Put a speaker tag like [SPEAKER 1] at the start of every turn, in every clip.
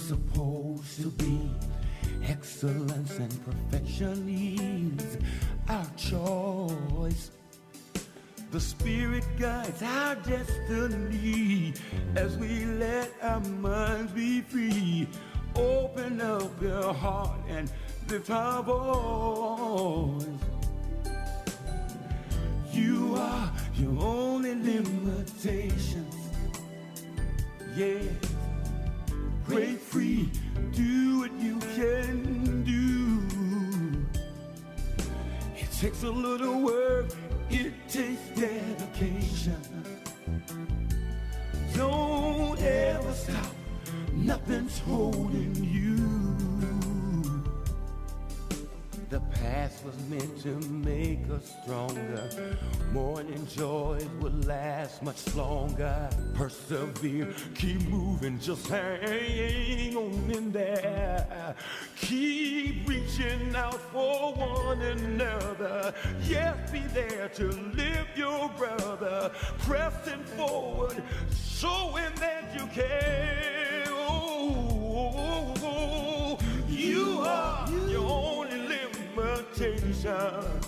[SPEAKER 1] supposed to be. Excellence and perfection is our choice. The Spirit guides our destiny as we let our minds be free. Open up your heart and lift our voice. You are your only limitations. Yeah. Break free, do what you can do. It takes a little work, it takes dedication. Don't ever stop, nothing's holding you. The past was meant to make us stronger. Morning joys will last much longer. Persevere, keep moving, just hang on in there. Keep reaching out for one another. Yes, be there to lift your brother. Pressing forward, showing that you care. Oh, you are your only limitation.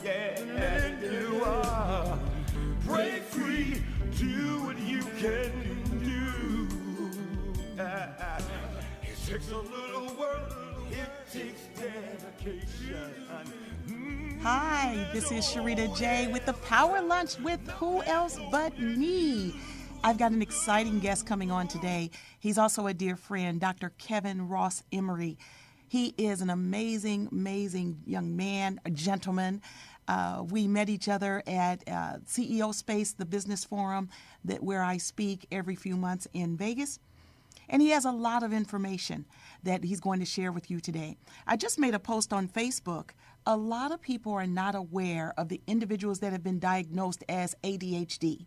[SPEAKER 1] Yeah, you are. Break free, do what you can do. It takes a little work, it takes dedication.
[SPEAKER 2] Hi, this is Sherita J with the Power Lunch with Who Else But Me. I've got an exciting guest coming on today. He's also a dear friend, Dr. Kevin Ross Emery. He is an amazing, amazing young man, a gentleman. We met each other at CEO Space, the business forum where I speak every few months in Vegas. And he has a lot of information that he's going to share with you today. I just made a post on Facebook. A lot of people are not aware of the individuals that have been diagnosed as ADHD.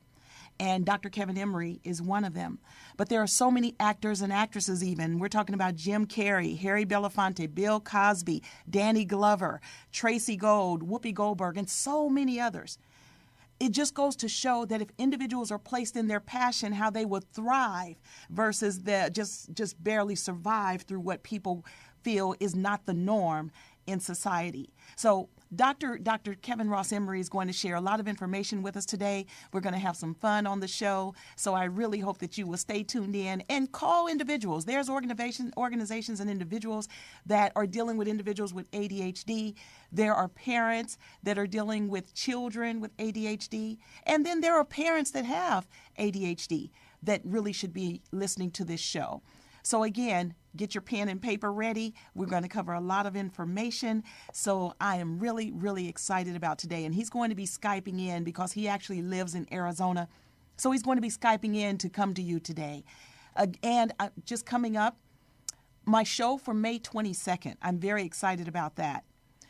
[SPEAKER 2] And Dr. Kevin Emery is one of them. But there are so many actors and actresses even. We're talking about Jim Carrey, Harry Belafonte, Bill Cosby, Danny Glover, Tracy Gold, Whoopi Goldberg, and so many others. It just goes to show that if individuals are placed in their passion, how they would thrive versus just barely survive through what people feel is not the norm in society. So Dr. Kevin Ross Emery is going to share a lot of information with us today. We're going to have some fun on the show. So I really hope that you will stay tuned in and call individuals. There's organizations and individuals that are dealing with individuals with ADHD. There are parents that are dealing with children with ADHD. And then there are parents that have ADHD that really should be listening to this show. So again, get your pen and paper ready. We're going to cover a lot of information. So I am really, really excited about today. And he's going to be Skyping in because he actually lives in Arizona. So he's going to be Skyping in to come to you today. And just coming up, my show for May 22nd. I'm very excited about that.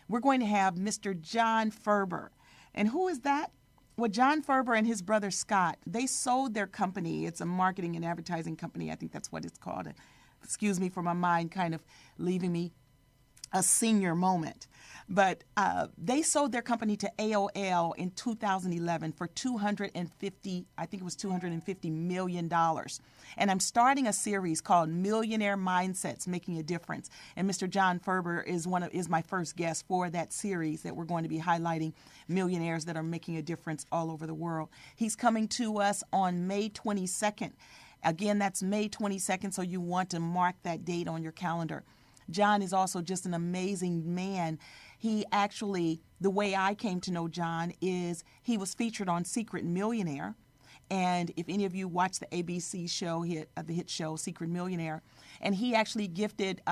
[SPEAKER 2] We're going to have Mr. John Ferber. And who is that? Well, John Ferber and his brother Scott, they sold their company. It's a marketing and advertising company. I think that's what it's called. Excuse me for my mind kind of leaving me a senior moment. But they sold their company to AOL in 2011 for $250 million. And I'm starting a series called Millionaire Mindsets Making a Difference. And Mr. John Ferber is my first guest for that series that we're going to be highlighting millionaires that are making a difference all over the world. He's coming to us on May 22nd. Again, that's May 22nd, so you want to mark that date on your calendar. John is also just an amazing man. He actually, the way I came to know John is he was featured on Secret Millionaire. And if any of you watch the ABC show, the hit show, Secret Millionaire, and he actually gifted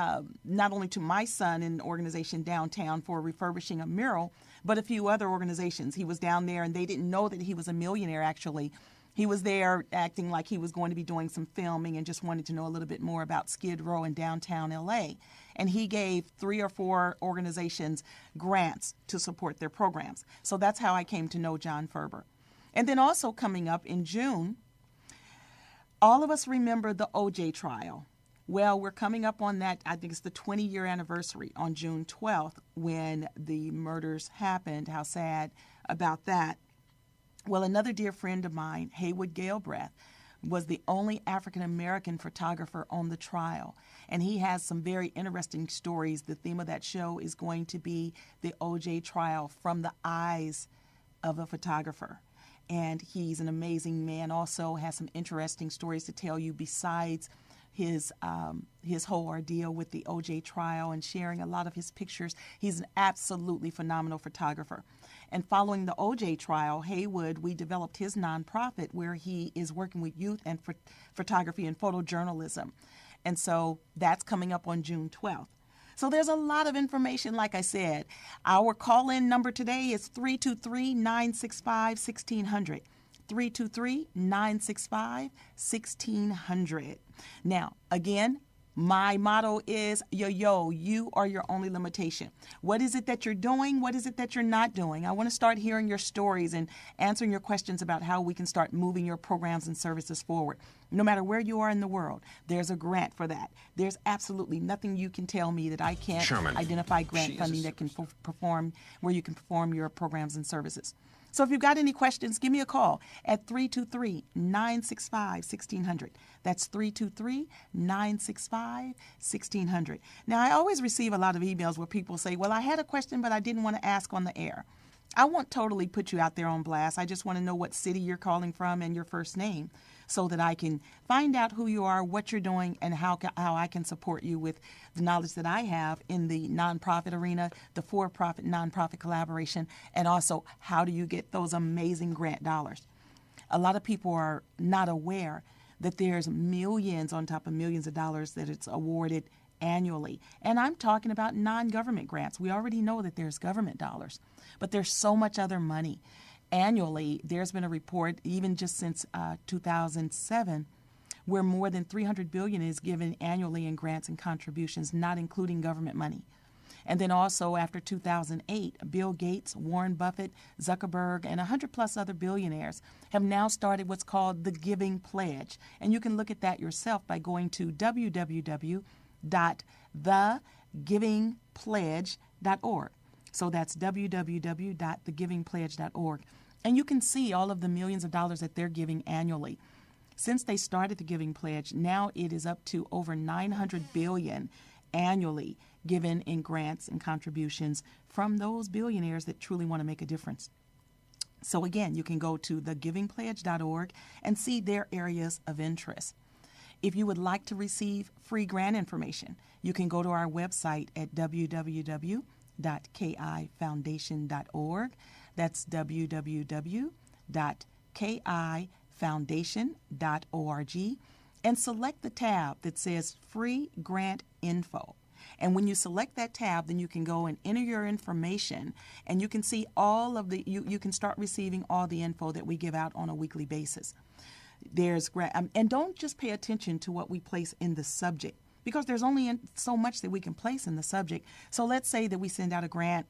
[SPEAKER 2] not only to my son in an organization downtown for refurbishing a mural, but a few other organizations. He was down there and they didn't know that he was a millionaire actually. He was there acting like he was going to be doing some filming and just wanted to know a little bit more about Skid Row in downtown LA. And he gave 3 or 4 organizations grants to support their programs. So that's how I came to know John Ferber. And then also coming up in June, all of us remember the OJ trial. Well, we're coming up on that, I think it's the 20-year anniversary on June 12th when the murders happened. How sad about that. Well, another dear friend of mine, Haywood Galbraith, was the only African-American photographer on the trial. And he has some very interesting stories. The theme of that show is going to be the O.J. trial from the eyes of a photographer. And he's an amazing man, also has some interesting stories to tell you besides his whole ordeal with the O.J. trial and sharing a lot of his pictures. He's an absolutely phenomenal photographer. And following the O.J. trial, Haywood, we developed his nonprofit where he is working with youth and photography and photojournalism. And so that's coming up on June 12th. So there's a lot of information, like I said. Our call-in number today is 323-965-1600. 323-965-1600. Now, again, my motto is, you are your only limitation. What is it that you're doing? What is it that you're not doing? I want to start hearing your stories and answering your questions about how we can start moving your programs and services forward. No matter where you are in the world, there's a grant for that. There's absolutely nothing you can tell me that I can't identify grant funding that can perform, where you can perform your programs and services. So if you've got any questions, give me a call at 323-965-1600. That's 323-965-1600. Now, I always receive a lot of emails where people say, well, I had a question, but I didn't want to ask on the air. I won't totally put you out there on blast. I just want to know what city you're calling from and your first name so that I can find out who you are, what you're doing, and how I can support you with the knowledge that I have in the nonprofit arena, the for-profit nonprofit collaboration, and also how do you get those amazing grant dollars. A lot of people are not aware that there's millions on top of millions of dollars that it's awarded annually. And I'm talking about non-government grants. We already know that there's government dollars, but there's so much other money. Annually, there's been a report, even just since 2007, where more than $300 billion is given annually in grants and contributions, not including government money. And then also after 2008, Bill Gates, Warren Buffett, Zuckerberg, and 100-plus other billionaires have now started what's called the Giving Pledge. And you can look at that yourself by going to www.thegivingpledge.org. So that's www.thegivingpledge.org. And you can see all of the millions of dollars that they're giving annually. Since they started the Giving Pledge, now it is up to over $900 billion annually given in grants and contributions from those billionaires that truly want to make a difference. So again, you can go to thegivingpledge.org and see their areas of interest. If you would like to receive free grant information, you can go to our website at www.kifoundation.org. That's www.kifoundation.org, and select the tab that says Free Grant Info. And when you select that tab, then you can go and enter your information, and you can see all of the, you can start receiving all the info that we give out on a weekly basis. There's and don't just pay attention to what we place in the subject, because there's only so much that we can place in the subject. So let's say that we send out a grant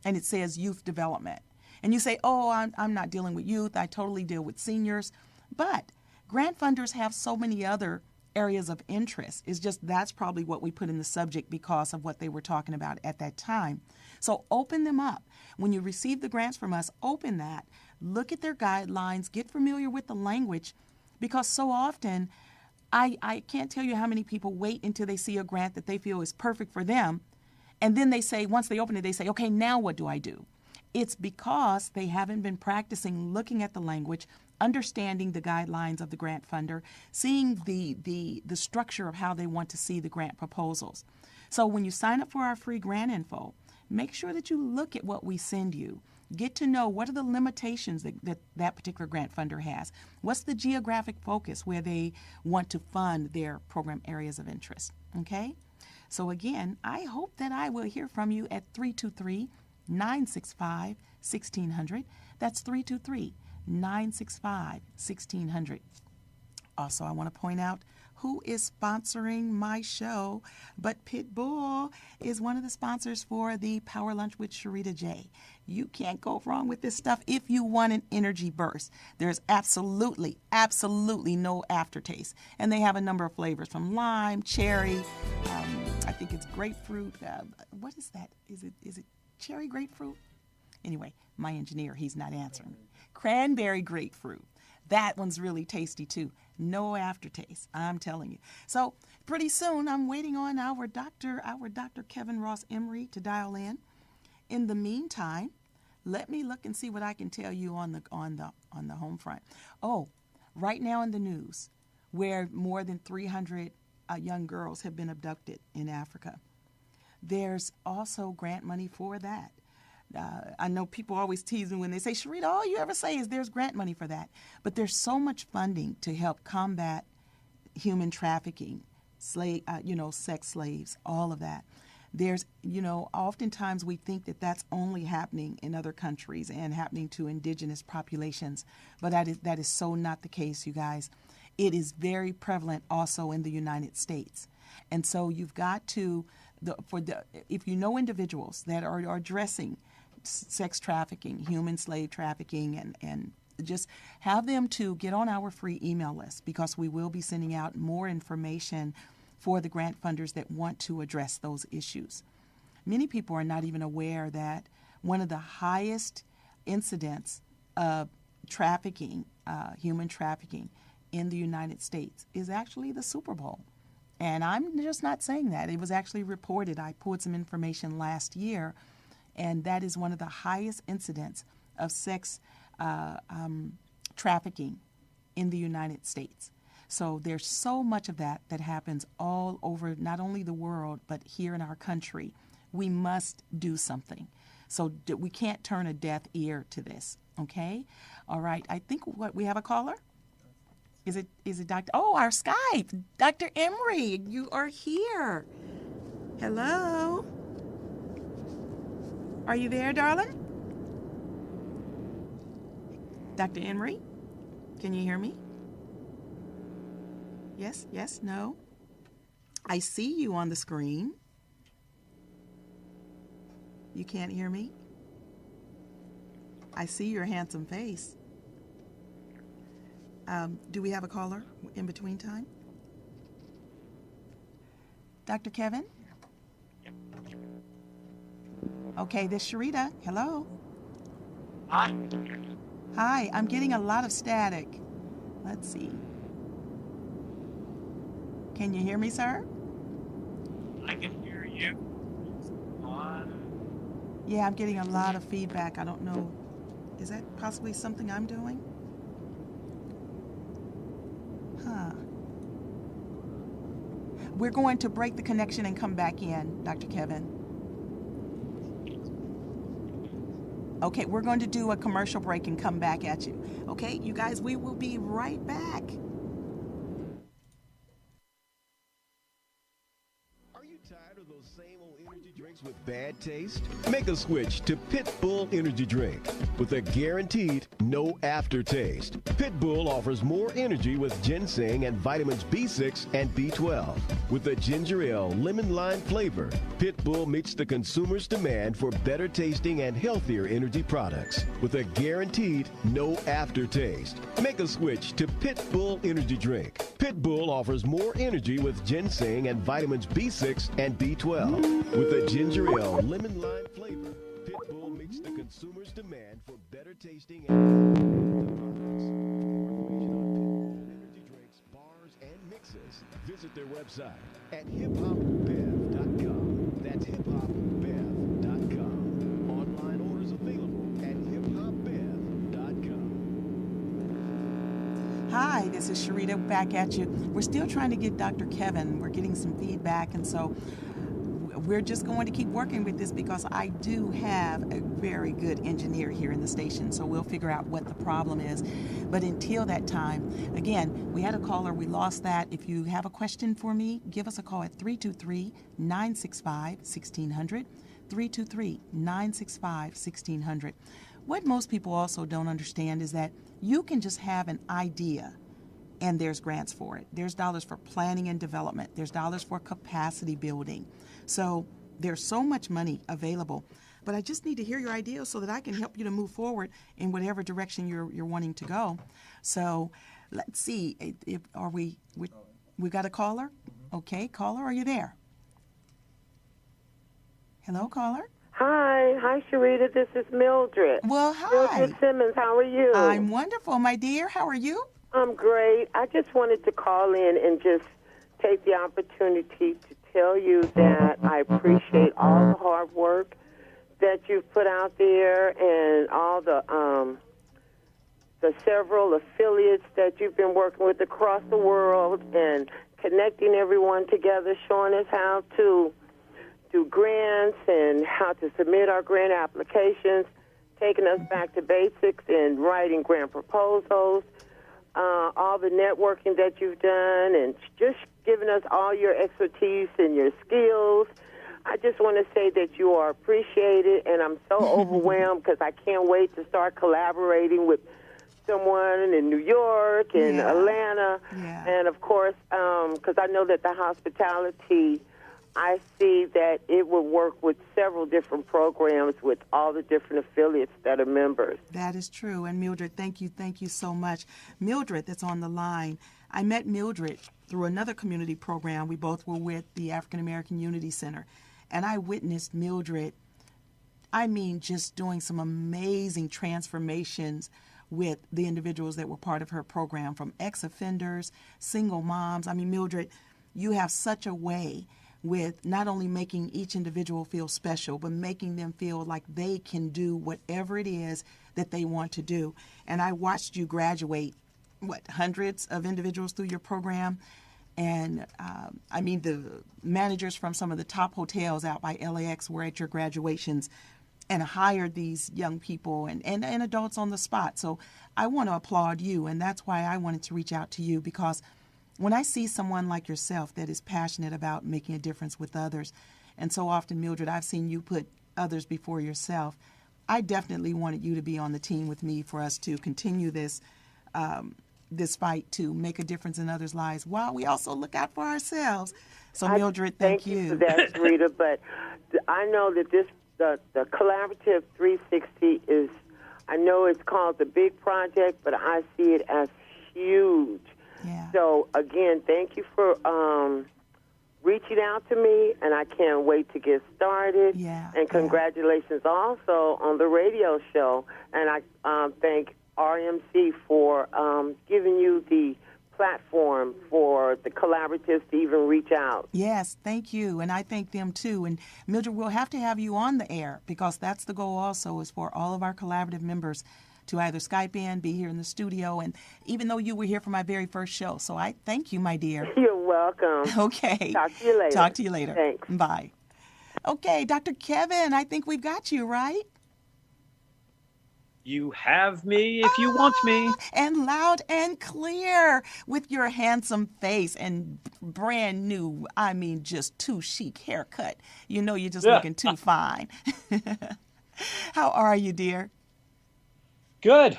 [SPEAKER 2] and it says youth development. And you say, oh, I'm not dealing with youth. I totally deal with seniors. But grant funders have so many other areas of interest. It's just that's probably what we put in the subject because of what they were talking about at that time. So open them up. When you receive the grants from us, open that. Look at their guidelines. Get familiar with the language, because so often I can't tell you how many people wait until they see a grant that they feel is perfect for them. And then they say, once they open it, they say, okay, now what do I do? It's because they haven't been practicing looking at the language, understanding the guidelines of the grant funder, seeing the structure of how they want to see the grant proposals. So when you sign up for our free grant info, make sure that you look at what we send you. Get to know what are the limitations that particular grant funder has. What's the geographic focus where they want to fund their program areas of interest, okay? So again, I hope that I will hear from you at 323-965-1600. That's 323-965-1600. Also, I want to point out who is sponsoring my show, but Pitbull is one of the sponsors for the Power Lunch with Sherita J. You can't go wrong with this stuff if you want an energy burst. There's absolutely no aftertaste. And they have a number of flavors from lime, cherry, I think it's grapefruit. What is that? Is it cherry grapefruit? Anyway, my engineer, he's not answering. Cranberry grapefruit. That one's really tasty too. No aftertaste, I'm telling you. So pretty soon, I'm waiting on our Dr. Kevin Ross Emery to dial in. In the meantime, let me look and see what I can tell you on the home front. Oh, right now in the news, where more than 300 young girls have been abducted in Africa. There's also grant money for that. I know people always tease me when they say, Sherita, all you ever say is there's grant money for that. But there's so much funding to help combat human trafficking, sex slaves, all of that. There's, oftentimes we think that that's only happening in other countries and happening to indigenous populations, but that is so not the case, you guys. It is very prevalent also in the United States. And so you've got to, if you know individuals that are addressing sex trafficking, human slave trafficking, and just have them to get on our free email list, because we will be sending out more information for the grant funders that want to address those issues. Many people are not even aware that one of the highest incidents of trafficking, human trafficking in the United States is actually the Super Bowl. And I'm just not saying that. It was actually reported. I pulled some information last year, and that is one of the highest incidents of sex trafficking in the United States. So there's so much of that happens all over, not only the world, but here in our country. We must do something. So we can't turn a deaf ear to this, okay? All right, I think we have a caller? Is it Dr. Oh, our Skype. Dr. Emery, you are here. Hello? Are you there, darling? Dr. Emery, can you hear me? Yes, no? I see you on the screen. You can't hear me? I see your handsome face. Do we have a caller in between time? Dr. Kevin? Okay, this is Sherita. Hello.
[SPEAKER 3] Hi.
[SPEAKER 2] Hi, I'm getting a lot of static. Let's see. Can you hear me, sir?
[SPEAKER 3] I can hear you.
[SPEAKER 2] Yeah, I'm getting a lot of feedback. I don't know. Is that possibly something I'm doing? Huh. We're going to break the connection and come back in, Dr. Kevin. Okay, we're going to do a commercial break and come back at you. Okay, you guys, we will be right back.
[SPEAKER 4] Are you tired of those same old energy drinks with bad taste? Make a switch to Pitbull Energy Drink with a guaranteed no aftertaste. Pitbull offers more energy with ginseng and vitamins B6 and B12. With a ginger ale lemon lime flavor, Pitbull meets the consumer's demand for better tasting and healthier energy products with a guaranteed no aftertaste. Make a switch to Pitbull Energy Drink. Pitbull offers more energy with ginseng and vitamins B6 and B12. With a ginger ale lemon lime flavor, Pitbull meets the consumer's demand for better tasting and products. Energy drinks, bars, and mixes. Visit their website at hiphopbev.com. That's hiphopbev.com. Online orders available at hiphopbev.com.
[SPEAKER 2] Hi, this is Sherita back at you. We're still trying to get Dr. Kevin. We're getting some feedback, and so we're just going to keep working with this because I do have a very good engineer here in the station, so we'll figure out what the problem is. But until that time, again, we had a caller, we lost that. If you have a question for me, give us a call at 323-965-1600, 323-965-1600. What most people also don't understand is that you can just have an idea and there's grants for it. There's dollars for planning and development. There's dollars for capacity building. So there's so much money available. But I just need to hear your ideas so that I can help you to move forward in whatever direction you're wanting to go. So let's see. We got a caller? Okay, caller, are you there? Hello, caller?
[SPEAKER 5] Hi, Sherita. This is Mildred.
[SPEAKER 2] Well, hi.
[SPEAKER 5] Mildred Simmons, how are you?
[SPEAKER 2] I'm wonderful, my dear. How are you?
[SPEAKER 5] I'm great. I just wanted to call in and just take the opportunity to tell you that I appreciate all the hard work that you've put out there and all the several affiliates that you've been working with across the world and connecting everyone together, showing us how to do grants and how to submit our grant applications, taking us back to basics and writing grant proposals, all the networking that you've done, and just giving us all your expertise and your skills. I just want to say that you are appreciated, and I'm so overwhelmed because I can't wait to start collaborating with someone in New York and Atlanta, and of course, because I know that the hospitality, I see that it will work with several different programs with all the different affiliates that are members.
[SPEAKER 2] That is true. And Mildred, thank you so much. Mildred, that's on the line. I met Mildred through another community program. We both were with the African American Unity Center, and I witnessed Mildred, just doing some amazing transformations with the individuals that were part of her program, from ex-offenders, single moms. Mildred, you have such a way with not only making each individual feel special, but making them feel like they can do whatever it is that they want to do. And I watched you graduate, hundreds of individuals through your program. And the managers from some of the top hotels out by LAX were at your graduations and hired these young people and adults on the spot. So I want to applaud you, and that's why I wanted to reach out to you, because when I see someone like yourself that is passionate about making a difference with others, and so often, Mildred, I've seen you put others before yourself, I definitely wanted you to be on the team with me for us to continue this this fight to make a difference in others' lives while we also look out for ourselves. So, Mildred, thank you.
[SPEAKER 5] Thank you for that, Rita. But I know that the Collaborative 360 is, I know it's called the big project, but I see it as huge.
[SPEAKER 2] Yeah.
[SPEAKER 5] So, again, thank you for reaching out to me, and I can't wait to get started.
[SPEAKER 2] Yeah.
[SPEAKER 5] And congratulations also on the radio show. And I thank RMC for giving you the platform for the collaboratives to even reach out.
[SPEAKER 2] Yes, thank you, and I thank them too. And Mildred, we'll have to have you on the air, because that's the goal also, is for all of our collaborative members to either Skype in, be here in the studio, and even though you were here for my very first show. So I thank you, my dear.
[SPEAKER 5] You're welcome.
[SPEAKER 2] Okay.
[SPEAKER 5] Talk to you later.
[SPEAKER 2] Talk to you later.
[SPEAKER 5] Thanks.
[SPEAKER 2] Bye. Okay, Dr. Kevin, I think we've got you, right?
[SPEAKER 6] You have me if you want me.
[SPEAKER 2] And loud and clear with your handsome face and brand new, just too chic haircut. You know you're just looking too fine. How are you, dear?
[SPEAKER 6] Good.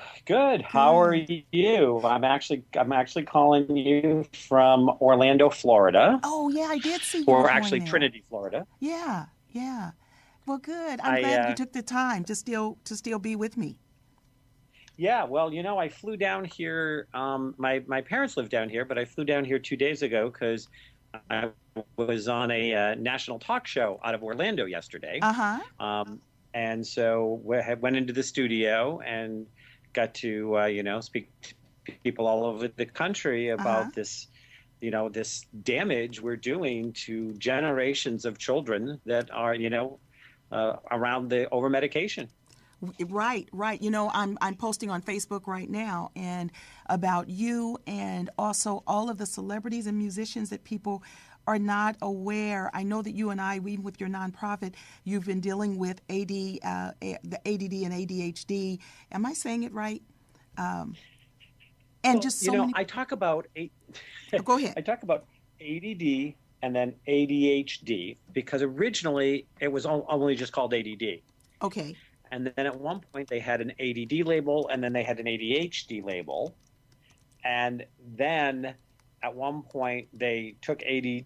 [SPEAKER 6] How are you? I'm actually calling you from Orlando, Florida.
[SPEAKER 2] Oh, yeah, I did see you.
[SPEAKER 6] Or actually Trinity, Florida.
[SPEAKER 2] Yeah. Well, good. I'm glad you took the time to still be with me.
[SPEAKER 6] Yeah, well, I flew down here. My parents live down here, but I flew down here 2 days ago because I was on a national talk show out of Orlando yesterday. And so we went into the studio and got to, speak to people all over the country about this, this damage we're doing to generations of children that are, around the over-medication.
[SPEAKER 2] Right. I'm posting on Facebook right now and about you, and also all of the celebrities and musicians that people are not aware. I know that you and I, even with your nonprofit, you've been dealing with the ADD and ADHD. Am I saying it right?
[SPEAKER 6] I talk about
[SPEAKER 2] Go ahead.
[SPEAKER 6] I talk about ADD and then ADHD because originally it was only just called ADD.
[SPEAKER 2] Okay.
[SPEAKER 6] And then at one point they had an ADD label, and then they had an ADHD label. And then at one point they took ADD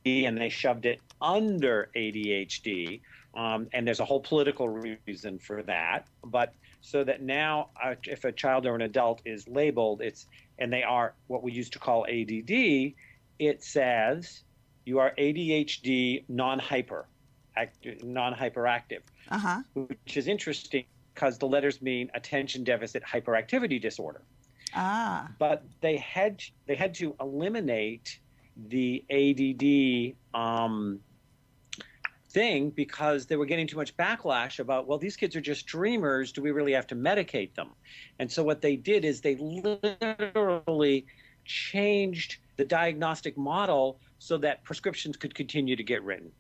[SPEAKER 6] and they shoved it under ADHD. And there's a whole political reason for that. But so that now if a child or an adult is labeled, and they are what we used to call ADD, it says you are ADHD non-hyperactive. Which is interesting because the letters mean attention deficit hyperactivity disorder.
[SPEAKER 2] Ah,
[SPEAKER 6] But they had to eliminate the ADD thing because they were getting too much backlash about, well, these kids are just dreamers. Do we really have to medicate them? And so what they did is they literally changed the diagnostic model so that prescriptions could continue to get written.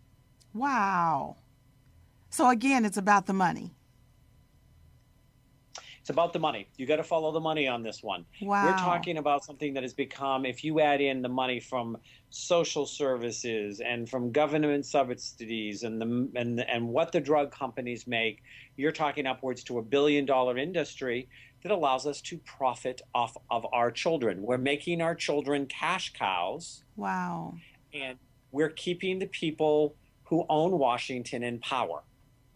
[SPEAKER 2] wow. So again, it's about the money.
[SPEAKER 6] It's about the money. You got to follow the money on this one.
[SPEAKER 2] Wow.
[SPEAKER 6] We're talking about something that has become, if you add in the money from social services and from government subsidies and what the drug companies make, you're talking upwards to $1 billion industry that allows us to profit off of our children. We're making our children cash cows.
[SPEAKER 2] Wow.
[SPEAKER 6] And we're keeping the people who own Washington in power.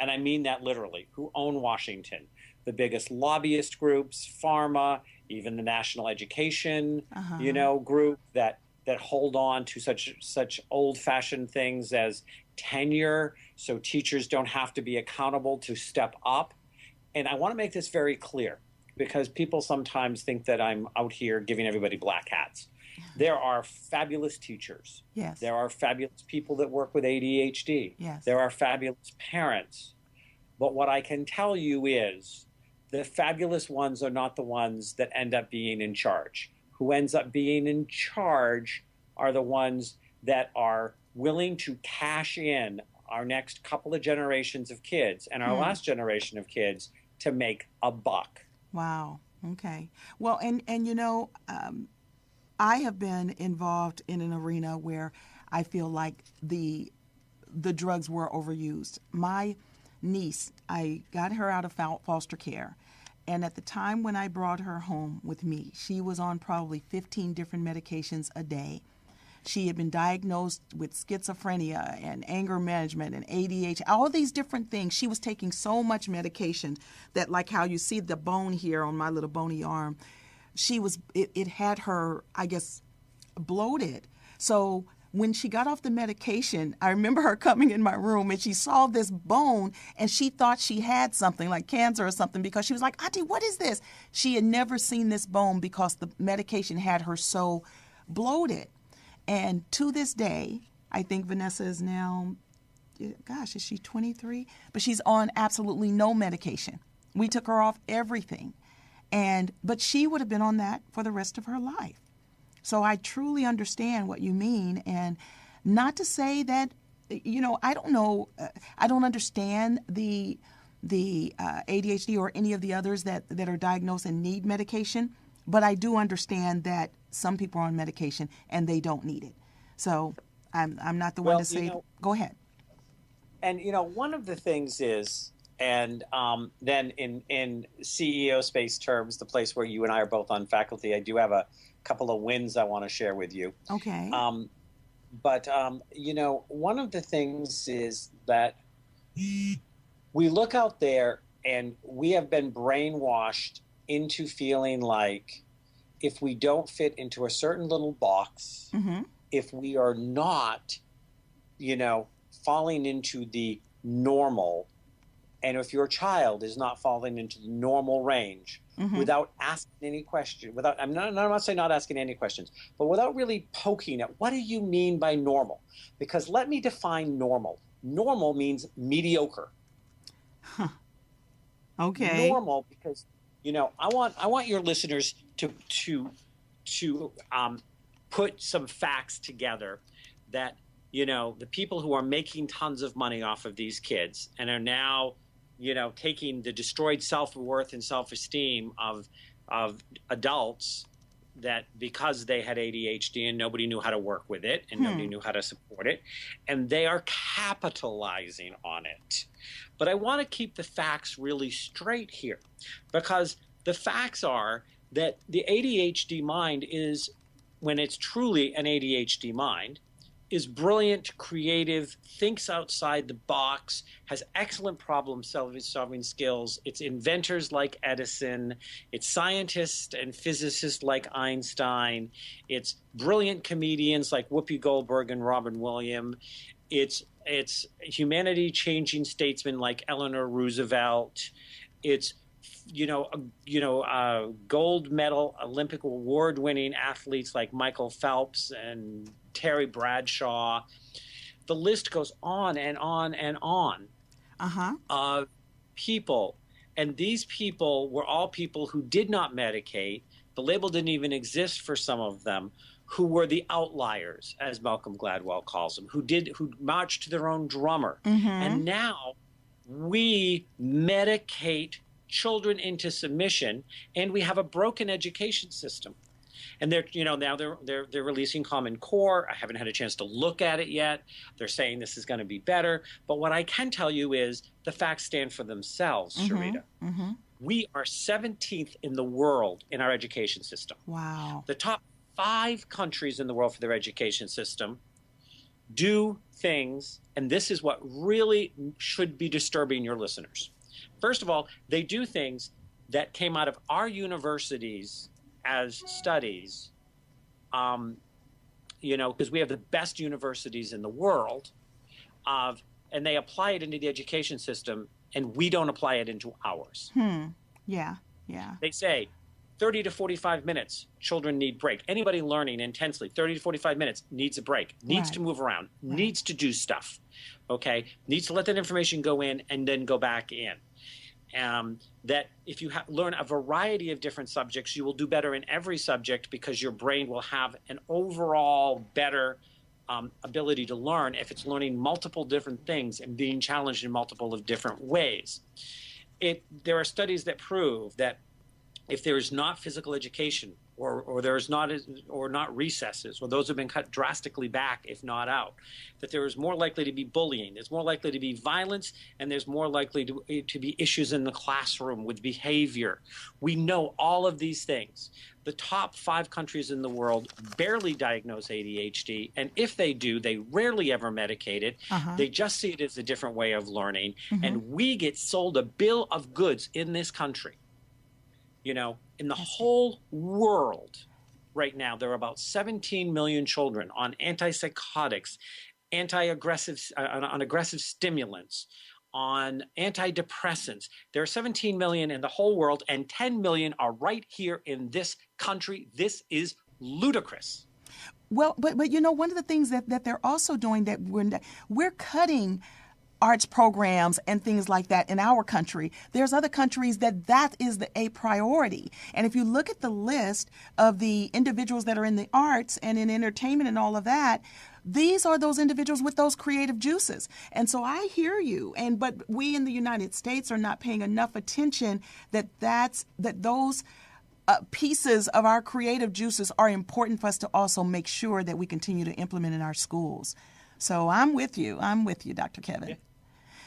[SPEAKER 6] And I mean that literally, who own Washington. The biggest lobbyist groups, pharma, even the national education, group that hold on to such old-fashioned things as tenure, so teachers don't have to be accountable to step up. And I want to make this very clear because people sometimes think that I'm out here giving everybody black hats. There are fabulous teachers.
[SPEAKER 2] Yes.
[SPEAKER 6] There are fabulous people that work with ADHD.
[SPEAKER 2] Yes.
[SPEAKER 6] There are fabulous parents. But what I can tell you is the fabulous ones are not the ones that end up being in charge. Who ends up being in charge are the ones that are willing to cash in our next couple of generations of kids and our last generation of kids to make a buck.
[SPEAKER 2] Wow. Okay. Well, and I have been involved in an arena where I feel like the drugs were overused. My niece, I got her out of foster care. And at the time when I brought her home with me, she was on probably 15 different medications a day. She had been diagnosed with schizophrenia and anger management and ADHD, all these different things. She was taking so much medication that, like how you see the bone here on my little bony arm, it had her, I guess, bloated. So when she got off the medication, I remember her coming in my room and she saw this bone and she thought she had something like cancer or something because she was like, Auntie, what is this? She had never seen this bone because the medication had her so bloated. And to this day, I think Vanessa is now, gosh, is she 23? But she's on absolutely no medication. We took her off everything. But she would have been on that for the rest of her life. So I truly understand what you mean. And not to say that, I don't know, I don't understand the ADHD or any of the others that are diagnosed and need medication. But I do understand that some people are on medication and they don't need it. So I'm not the one to say, go ahead.
[SPEAKER 6] And, one of the things is, and then in CEO space terms, the place where you and I are both on faculty, I do have a couple of wins I want to share with you.
[SPEAKER 2] Okay.
[SPEAKER 6] But one of the things is that we look out there and we have been brainwashed into feeling like if we don't fit into a certain little box, if we are not, falling into the normal, and if your child is not falling into the normal range without asking any question, I'm not saying not asking any questions, but without really poking at what do you mean by normal? Because let me define normal. Normal means mediocre.
[SPEAKER 2] Huh. Okay.
[SPEAKER 6] Normal because I want your listeners to put some facts together that the people who are making tons of money off of these kids and are now taking the destroyed self-worth and self-esteem of adults that because they had ADHD and nobody knew how to work with it and nobody knew how to support it, and they are capitalizing on it. But I want to keep the facts really straight here because the facts are that the ADHD mind is, when it's truly an ADHD mind, is brilliant, creative, thinks outside the box, has excellent problem-solving skills. It's inventors like Edison. It's scientists and physicists like Einstein. It's brilliant comedians like Whoopi Goldberg and Robin Williams. It's humanity-changing statesmen like Eleanor Roosevelt. It's gold medal Olympic award-winning athletes like Michael Phelps and Terry Bradshaw. The list goes on and on and on of people. And these people were all people who did not medicate. The label didn't even exist for some of them, who were the outliers, as Malcolm Gladwell calls them, who marched to their own drummer. And now we medicate children into submission, and we have a broken education system. And now they're releasing Common Core. I haven't had a chance to look at it yet. They're saying this is going to be better. But what I can tell you is the facts stand for themselves, Sherita. We are 17th in the world in our education system.
[SPEAKER 2] Wow.
[SPEAKER 6] The top 5 countries in the world for their education system do things, and this is what really should be disturbing your listeners. First of all, they do things that came out of our universities as studies, because we have the best universities in the world, and they apply it into the education system, and we don't apply it into ours.
[SPEAKER 2] Yeah.
[SPEAKER 6] They say 30 to 45 minutes, children need break. Anybody learning intensely, 30 to 45 minutes needs a break, needs to move around, needs to do stuff, okay? Needs to let that information go in and then go back in. That if you learn a variety of different subjects, you will do better in every subject because your brain will have an overall better ability to learn if it's learning multiple different things and being challenged in multiple of different ways. There are studies that prove that if there is not physical education or there's not recesses, or those have been cut drastically back, if not out, that there is more likely to be bullying, there's more likely to be violence, and there's more likely to be issues in the classroom with behavior. We know all of these things. The top 5 countries in the world barely diagnose ADHD, and if they do, they rarely ever medicate it. They just see it as a different way of learning, and we get sold a bill of goods in this country. In the whole world right now, there are about 17 million children on antipsychotics, on aggressive stimulants, on antidepressants. There are 17 million in the whole world, and 10 million are right here in this country. This is ludicrous.
[SPEAKER 2] Well, but one of the things that they're also doing, that we're cutting arts programs and things like that in our country. There's other countries that is a priority. And if you look at the list of the individuals that are in the arts and in entertainment and all of that, these are those individuals with those creative juices. And so I hear you. But we in the United States are not paying enough attention that those pieces of our creative juices are important for us to also make sure that we continue to implement in our schools. So I'm with you, Dr. Kevin.
[SPEAKER 6] Yeah.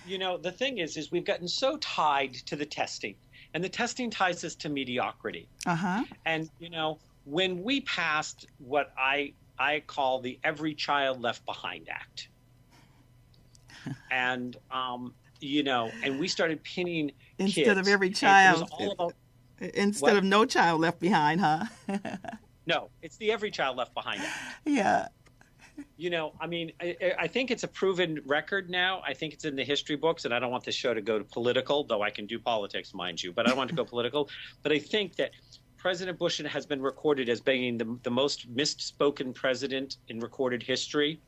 [SPEAKER 6] The thing is we've gotten so tied to the testing, and the testing ties us to mediocrity. And, when we passed what I call the Every Child Left Behind Act, and, and we started pinning
[SPEAKER 2] instead
[SPEAKER 6] kids,
[SPEAKER 2] of every child,
[SPEAKER 6] it was all about,
[SPEAKER 2] instead of no child left behind, huh?
[SPEAKER 6] No, it's the Every Child Left Behind Act.
[SPEAKER 2] Yeah.
[SPEAKER 6] I think it's a proven record now. I think it's in the history books, and I don't want this show to go to political, though I can do politics, mind you, but I don't want to go political. But I think that President Bush has been recorded as being the most misspoken president in recorded history,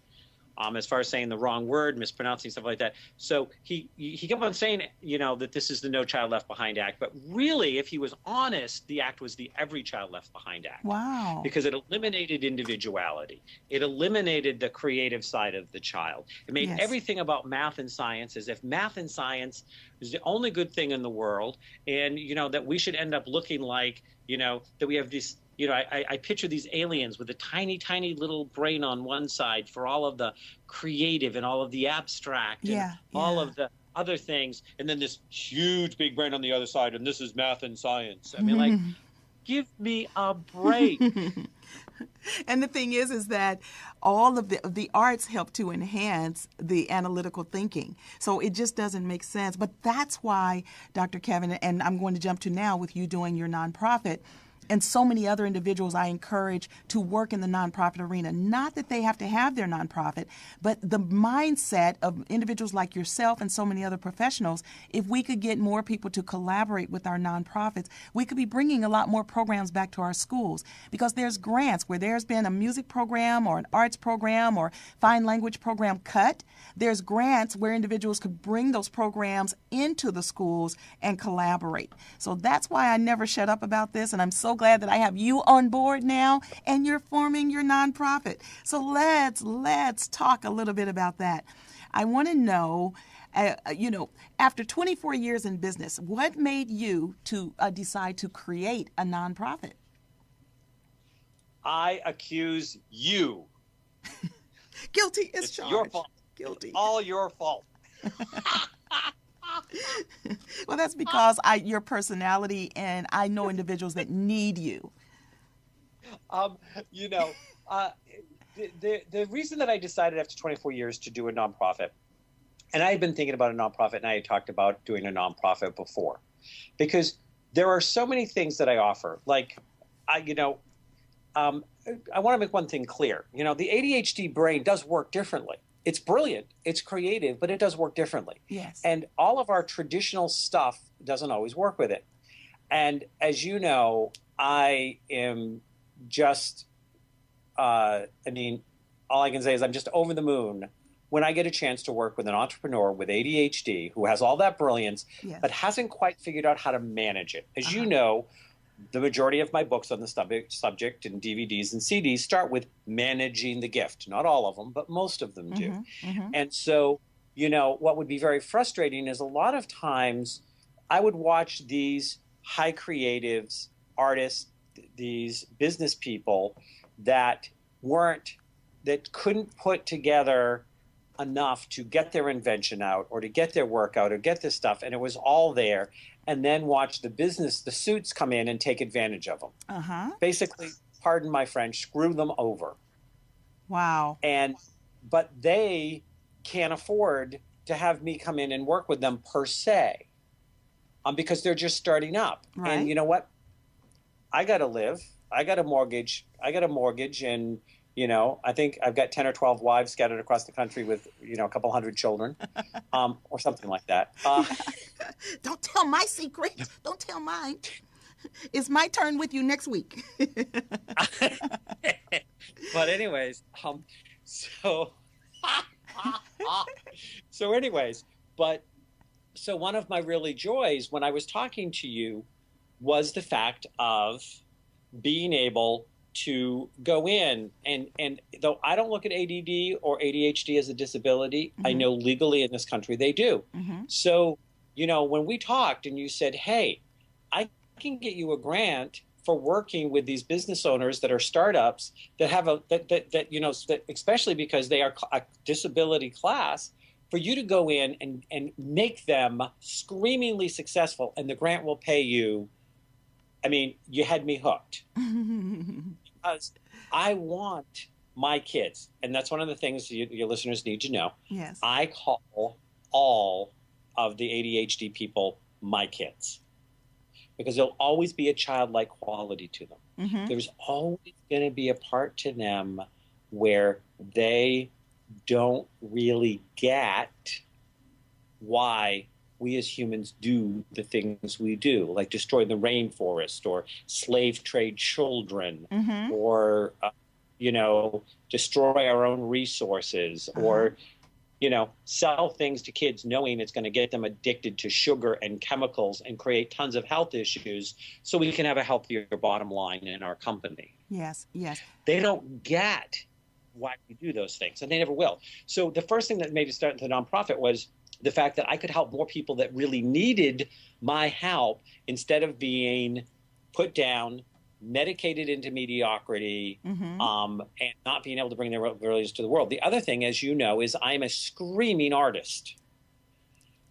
[SPEAKER 6] as far as saying the wrong word, mispronouncing, stuff like that. So he kept on saying, that this is the No Child Left Behind Act. But really, if he was honest, the act was the Every Child Left Behind Act.
[SPEAKER 2] Wow.
[SPEAKER 6] Because it eliminated individuality. It eliminated the creative side of the child. It made everything about math and science as if math and science is the only good thing in the world. And, that we should end up looking like, that we have this. I picture these aliens with a tiny, tiny little brain on one side for all of the creative and all of the abstract and all of the other things, and then this huge big brain on the other side, and this is math and science. Give me a break.
[SPEAKER 2] And the thing is that all of the arts help to enhance the analytical thinking. So it just doesn't make sense. But that's why, Dr. Kevin, and I'm going to jump to now with you doing your nonprofit, and so many other individuals I encourage to work in the nonprofit arena. Not that they have to have their nonprofit, but the mindset of individuals like yourself and so many other professionals, if we could get more people to collaborate with our nonprofits, we could be bringing a lot more programs back to our schools, because there's grants where there's been a music program or an arts program or fine language program cut. There's grants where individuals could bring those programs into the schools and collaborate. So that's why I never shut up about this, and I'm so glad that I have you on board now and you're forming your nonprofit. So let's talk a little bit about that. I want to know, after 24 years in business, what made you to decide to create a nonprofit?
[SPEAKER 6] I accuse you.
[SPEAKER 2] Guilty as
[SPEAKER 6] It's
[SPEAKER 2] charged.
[SPEAKER 6] your fault.
[SPEAKER 2] Guilty.
[SPEAKER 6] It's all your fault.
[SPEAKER 2] Well, that's because your personality, and I know individuals that need you.
[SPEAKER 6] The reason that I decided after 24 years to do a nonprofit, and I had been thinking about a nonprofit, and I had talked about doing a nonprofit before, because there are so many things that I offer. Like, I want to make one thing clear. The ADHD brain does work differently. It's brilliant, it's creative, but it does work differently.
[SPEAKER 2] Yes.
[SPEAKER 6] And all of our traditional stuff doesn't always work with it. And as you know, I am just, all I can say is I'm just over the moon when I get a chance to work with an entrepreneur with ADHD who has all that brilliance,
[SPEAKER 2] Yes.
[SPEAKER 6] but hasn't quite figured out how to manage it. As you know, the majority of my books on the subject and DVDs and CDs start with managing the gift. Not all of them, but most of them do. And so, what would be very frustrating is a lot of times I would watch these high creatives, artists, these business people that couldn't put together enough to get their invention out or to get their work out or get this stuff, and it was all there, and then watch the suits come in and take advantage of them. Basically, pardon my French, screw them over.
[SPEAKER 2] Wow.
[SPEAKER 6] But they can't afford to have me come in and work with them per se, because they're just starting up.
[SPEAKER 2] Right.
[SPEAKER 6] And you know what? I got to live. I got a mortgage, and I think I've got 10 or 12 wives scattered across the country with, a couple hundred children, or something like that.
[SPEAKER 2] Don't tell my secret. Don't tell mine. It's my turn with you next week.
[SPEAKER 6] But anyways, so one of my really joys when I was talking to you was the fact of being able to go in and though I don't look at ADD or ADHD as a disability, I know legally in this country they do. So, when we talked and you said, hey, I can get you a grant for working with these business owners that are startups that have that especially because they are a disability class, for you to go in and make them screamingly successful, and the grant will pay you. I mean, you had me hooked. Because I want my kids, and that's one of the things your listeners need to know.
[SPEAKER 2] Yes.
[SPEAKER 6] I call all of the ADHD people my kids, because there'll always be a childlike quality to them. There's always going to be a part to them where they don't really get why we as humans do the things we do, like destroy the rainforest or slave trade children or, destroy our own resources or, sell things to kids knowing it's going to get them addicted to sugar and chemicals and create tons of health issues so we can have a healthier bottom line in our company.
[SPEAKER 2] Yes, yes.
[SPEAKER 6] They don't get why we do those things, and they never will. So the first thing that made me start the nonprofit was the fact that I could help more people that really needed my help instead of being put down, medicated into mediocrity, and not being able to bring their abilities to the world. The other thing, as you know, is I'm a screaming artist.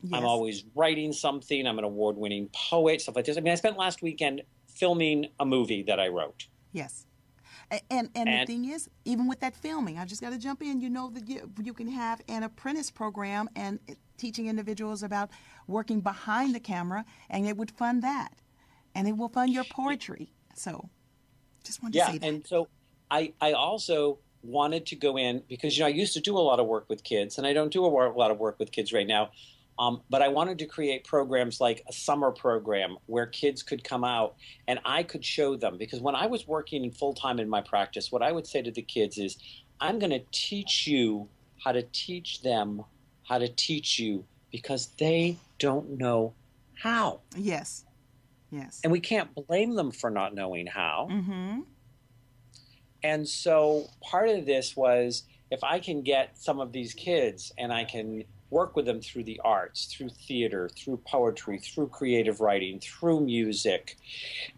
[SPEAKER 6] Yes. I'm always writing something. I'm an award-winning poet, stuff like this. I mean, I spent last weekend filming a movie that I wrote.
[SPEAKER 2] Yes. And the thing is, even with that filming, I just got to jump in. That you can have an apprentice program and teaching individuals about working behind the camera, and it would fund that, and it will fund your poetry. So Just wanted to say that.
[SPEAKER 6] And so I also wanted to go in because, I used to do a lot of work with kids, and I don't do a lot of work with kids right now. But I wanted to create programs like a summer program where kids could come out and I could show them. Because when I was working full-time in my practice, what I would say to the kids is, I'm going to teach you how to teach them how to teach you because they don't know how.
[SPEAKER 2] Yes. Yes.
[SPEAKER 6] And we can't blame them for not knowing how.
[SPEAKER 2] Mm-hmm.
[SPEAKER 6] And so part of this was, if I can get some of these kids and I can work with them through the arts, through theater, through poetry, through creative writing, through music.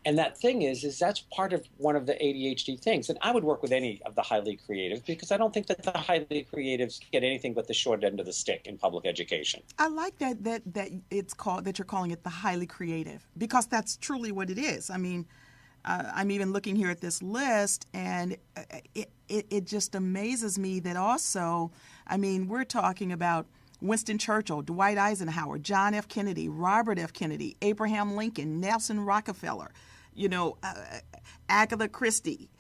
[SPEAKER 6] And that thing is that's part of one of the ADHD things. And I would work with any of the highly creative because I don't think that the highly creatives get anything but the short end of the stick in public education.
[SPEAKER 2] I like that it's called, that you're calling it the highly creative, because that's truly what it is. I mean, I'm even looking here at this list, and it just amazes me that also, I mean, we're talking about Winston Churchill, Dwight Eisenhower, John F. Kennedy, Robert F. Kennedy, Abraham Lincoln, Nelson Rockefeller, Agatha Christie,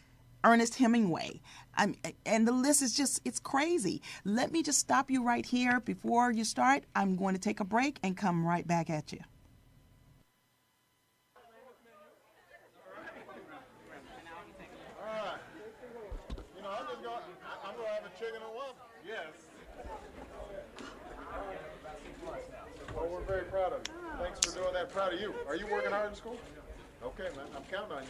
[SPEAKER 2] Ernest Hemingway. And the list is just, it's crazy. Let me just stop you right here before you start. I'm going to take a break and come right back at you.
[SPEAKER 7] I'm going to have a chicken and waffle. Yes. Well, we're very proud of you. Thanks for doing that. Proud of you. Are you working hard in school? Okay, man. I'm counting on you.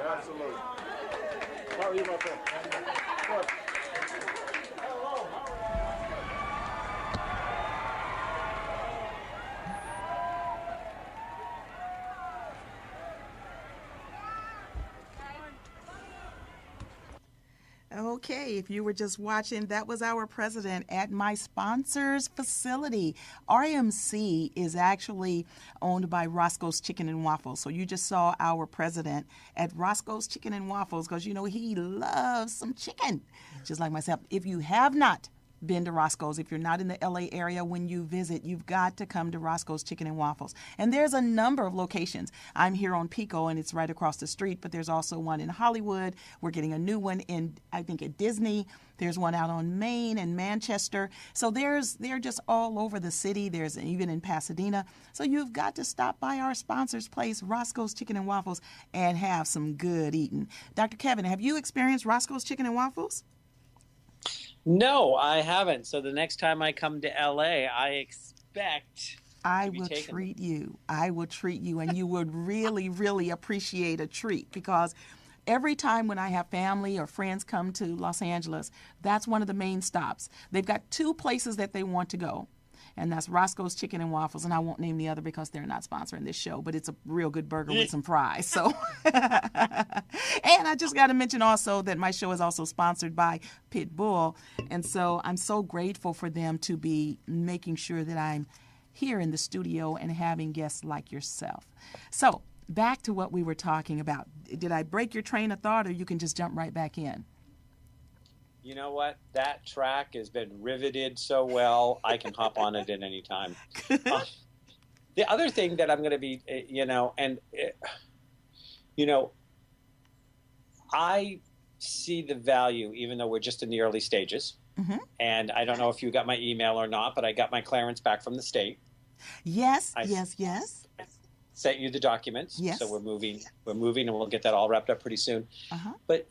[SPEAKER 7] Absolutely. How are you, my friend? What? Hello.
[SPEAKER 2] Okay, if you were just watching, that was our president at my sponsor's facility. RMC is actually owned by Roscoe's Chicken and Waffles. So you just saw our president at Roscoe's Chicken and Waffles because, he loves some chicken, just like myself. If you have not been to Roscoe's, if you're not in the LA area, when you visit, you've got to come to Roscoe's Chicken and Waffles. And there's a number of locations. I'm here on Pico, and it's right across the street, but there's also one in Hollywood. We're getting a new one I think at Disney. There's one out on Main and Manchester. So they're just all over the city. There's even in Pasadena. So you've got to stop by our sponsor's place, Roscoe's Chicken and Waffles, and have some good eating. Dr. Kevin, have you experienced Roscoe's Chicken and Waffles?
[SPEAKER 6] No, I haven't. So the next time I come to LA, I expect
[SPEAKER 2] I will treat you. I will treat you, and you would really, really appreciate a treat, because every time when I have family or friends come to Los Angeles, that's one of the main stops. They've got two places that they want to go, and that's Roscoe's Chicken and Waffles, and I won't name the other because they're not sponsoring this show, but it's a real good burger with some fries. So, and I just got to mention also that my show is also sponsored by Pit Bull, and so I'm so grateful for them to be making sure that I'm here in the studio and having guests like yourself. So, back to what we were talking about. Did I break your train of thought, or you can just jump right back in?
[SPEAKER 6] You know what? That track has been riveted so well, I can hop on it at any time. The other thing that I'm going to be, I see the value, even though we're just in the early stages. Mm-hmm. And I don't know if you got my email or not, but I got my clearance back from the state.
[SPEAKER 2] Yes.
[SPEAKER 6] Sent you the documents.
[SPEAKER 2] Yes.
[SPEAKER 6] So we're moving, and we'll get that all wrapped up pretty soon. Uh-huh. But,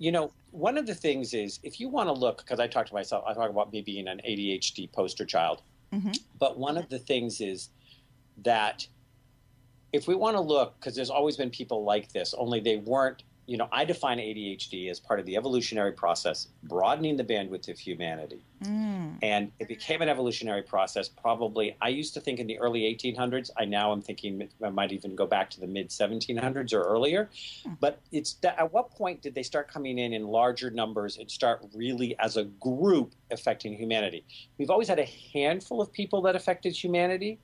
[SPEAKER 6] one of the things is, if you want to look, because I talk about me being an ADHD poster child. Mm-hmm. But one of the things is that if we want to look, because there's always been people like this, only they weren't I define ADHD as part of the evolutionary process, broadening the bandwidth of humanity. And it became an evolutionary process probably, I used to think in the early 1800s. I now am thinking I might even go back to the mid 1700s or earlier. But at what point did they start coming in larger numbers and start really as a group affecting humanity? We've always had a handful of people that affected humanity.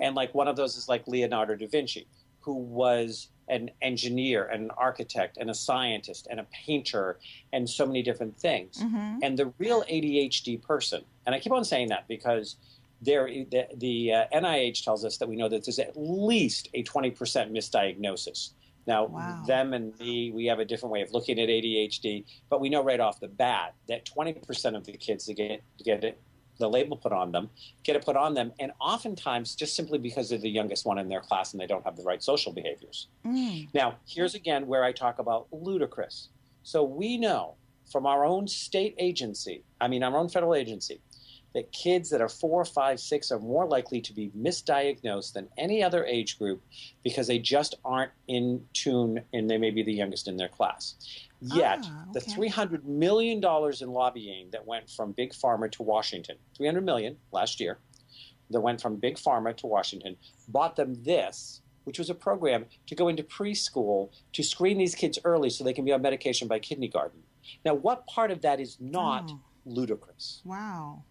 [SPEAKER 6] And like one of those is like Leonardo da Vinci, who was an engineer and an architect and a scientist and a painter and so many different things. And the real ADHD person, and I keep on saying that because the NIH tells us that we know that there's at least a 20% misdiagnosis. Now, them and me, we have a different way of looking at ADHD, but we know right off the bat that 20% of the kids that get it, the label put on them, get it put on them, and oftentimes just simply because they're the youngest one in their class and they don't have the right social behaviors. Now, here's again where I talk about ludicrous. So we know from our own our own federal agency, that kids that are 4, 5, 6 are more likely to be misdiagnosed than any other age group because they just aren't in tune and they may be the youngest in their class. Yet, the $300 million in lobbying that went from Big Pharma to Washington, $300 million last year, that went from Big Pharma to Washington, bought them this, which was a program to go into preschool to screen these kids early so they can be on medication by kindergarten. Now, what part of that is not ludicrous?
[SPEAKER 2] Wow.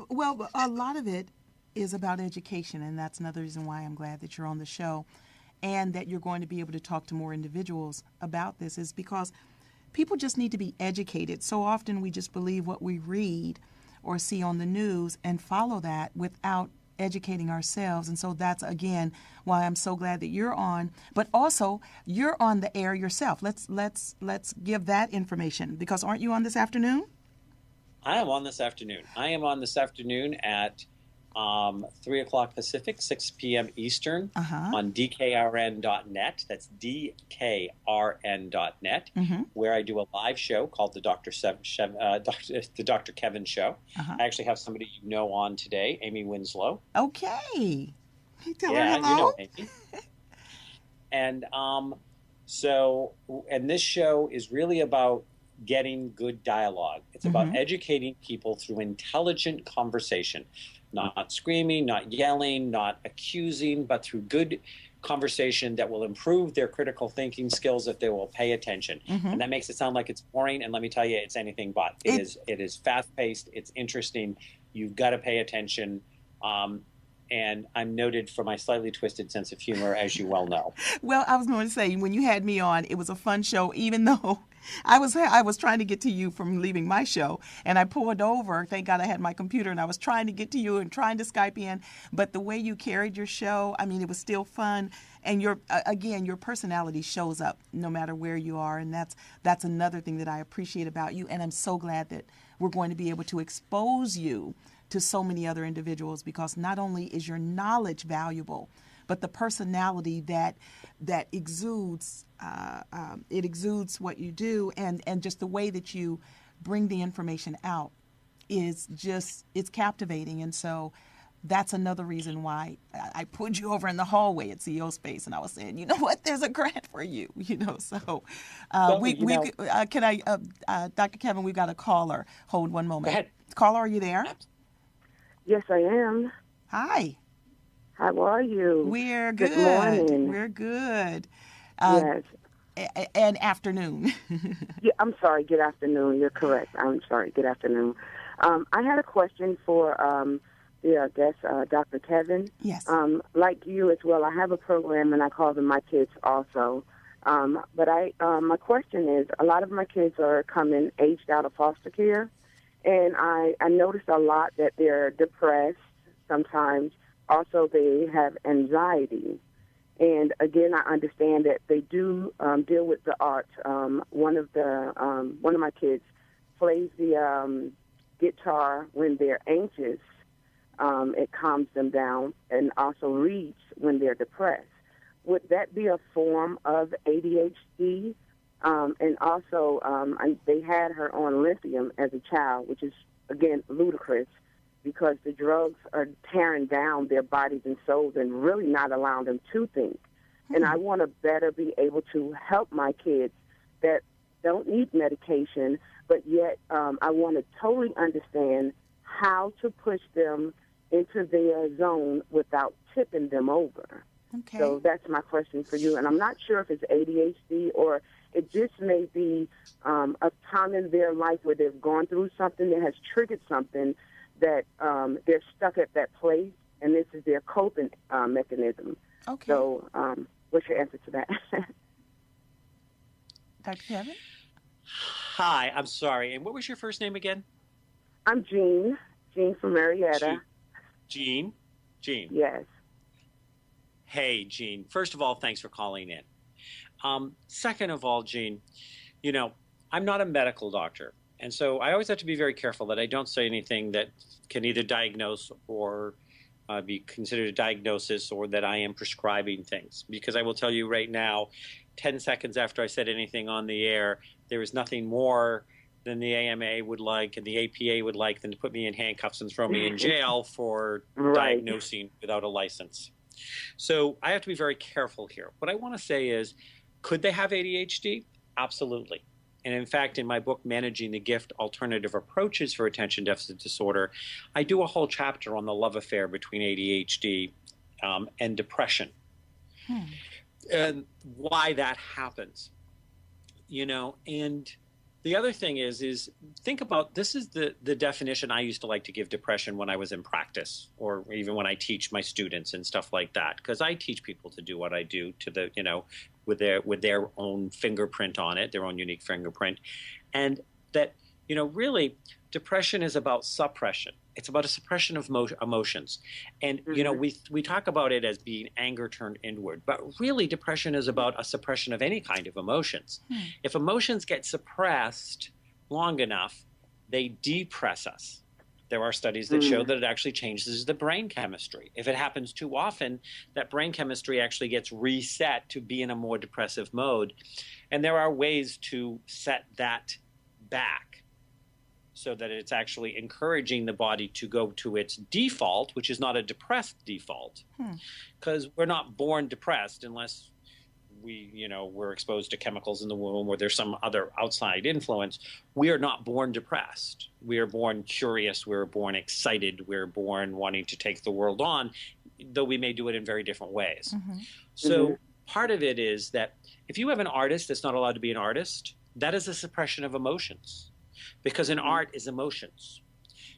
[SPEAKER 2] Well, a lot of it is about education, and that's another reason why I'm glad that you're on the show and that you're going to be able to talk to more individuals about this, is because people just need to be educated. So often we just believe what we read or see on the news and follow that without educating ourselves. And so that's, again, why I'm so glad that you're on. But also, you're on the air yourself. Let's give that information, because aren't you on this afternoon?
[SPEAKER 6] I am on this afternoon. I am on this afternoon at 3 o'clock Pacific, 6 p.m. Eastern on dkrn.net. That's dkrn.net, where I do a live show called the Dr. Kevin Show. I actually have somebody you know on today, Amy Winslow.
[SPEAKER 2] Okay. Tell her hello.
[SPEAKER 6] You know Amy. And and this show is really about getting good dialogue. It's about educating people through intelligent conversation. Not screaming, not yelling, not accusing, but through good conversation that will improve their critical thinking skills if they will pay attention. And that makes it sound like it's boring, and let me tell you, it's anything but. It is fast-paced, it's interesting, you've got to pay attention, and I'm noted for my slightly twisted sense of humor, as you well know.
[SPEAKER 2] Well, I was going to say, when you had me on, it was a fun show, even though I was trying to get to you from leaving my show, and I pulled over. Thank God I had my computer, and I was trying to get to you and trying to Skype in. But the way you carried your show, I mean, it was still fun. And your personality shows up no matter where you are, and that's another thing that I appreciate about you. And I'm so glad that we're going to be able to expose you to so many other individuals, because not only is your knowledge valuable, but the personality that exudes, it exudes what you do, and just the way that you bring the information out is it's captivating. And so that's another reason why I pulled you over in the hallway at CEO Space, and I was saying, you know what, there's a grant for you, So Dr. Kevin, we've got a caller. Hold one moment.
[SPEAKER 6] Go ahead.
[SPEAKER 2] Caller, are you there?
[SPEAKER 5] Yes, I am.
[SPEAKER 2] Hi.
[SPEAKER 5] How are you?
[SPEAKER 2] We're good.
[SPEAKER 5] Good morning.
[SPEAKER 2] We're good.
[SPEAKER 5] Yes.
[SPEAKER 2] And afternoon.
[SPEAKER 5] Yeah, I'm sorry. Good afternoon. You're correct. I'm sorry. Good afternoon. I had a question for the guest, Dr. Kevin.
[SPEAKER 2] Yes.
[SPEAKER 5] Like you as well, I have a program, and I call them my kids also. But my question is, a lot of my kids are coming aged out of foster care, and I noticed a lot that they're depressed sometimes. Also, they have anxiety. And again, I understand that they do deal with the arts. One of my kids plays the guitar when they're anxious. It calms them down, and also reads when they're depressed. Would that be a form of ADHD? And also, they had her on lithium as a child, which is, again, ludicrous, because the drugs are tearing down their bodies and souls and really not allowing them to think. And I want to better be able to help my kids that don't need medication, but yet I want to totally understand how to push them into their zone without tipping them over.
[SPEAKER 2] Okay.
[SPEAKER 5] So that's my question for you. And I'm not sure if it's ADHD or it just may be a time in their life where they've gone through something that has triggered something that they're stuck at that place, and this is their coping mechanism.
[SPEAKER 2] Okay.
[SPEAKER 5] So what's your answer to that?
[SPEAKER 2] Dr. Kevin?
[SPEAKER 6] Hi, I'm sorry. And what was your first name again?
[SPEAKER 5] I'm Jean from Marietta.
[SPEAKER 6] Jean?
[SPEAKER 5] Yes.
[SPEAKER 6] Hey, Jean. First of all, thanks for calling in. Second of all, Jean, you know, I'm not a medical doctor. And so I always have to be very careful that I don't say anything that can either diagnose or be considered a diagnosis, or that I am prescribing things. Because I will tell you right now, 10 seconds after I said anything on the air, there is nothing more than the AMA would like and the APA would like than to put me in handcuffs and throw me in jail for diagnosing without a license. So I have to be very careful here. What I want to say is, could they have ADHD? Absolutely. And in fact, in my book, Managing the Gift, Alternative Approaches for Attention Deficit Disorder, I do a whole chapter on the love affair between ADHD and depression. And why that happens. You know, and the other thing is think about, this is the definition I used to like to give depression when I was in practice, or even when I teach my students and stuff like that, because I teach people to do what I do to the, you know, with their own fingerprint on it, their own unique fingerprint. And that, you know, really depression is about suppression. It's about a suppression of emotions. And, you know, we talk about it as being anger turned inward, but really depression is about a suppression of any kind of emotions. If emotions get suppressed long enough, they depress us. There are studies that show that it actually changes the brain chemistry. If it happens too often, that brain chemistry actually gets reset to be in a more depressive mode. And there are ways to set that back so that it's actually encouraging the body to go to its default, which is not a depressed default, because we're not born depressed unless we're exposed to chemicals in the womb or there's some other outside influence. We are not born depressed. We are born curious. We're born excited. We're born wanting to take the world on, though we may do it in very different ways. So part of it is that if you have an artist that's not allowed to be an artist, that is a suppression of emotions, because an art is emotions.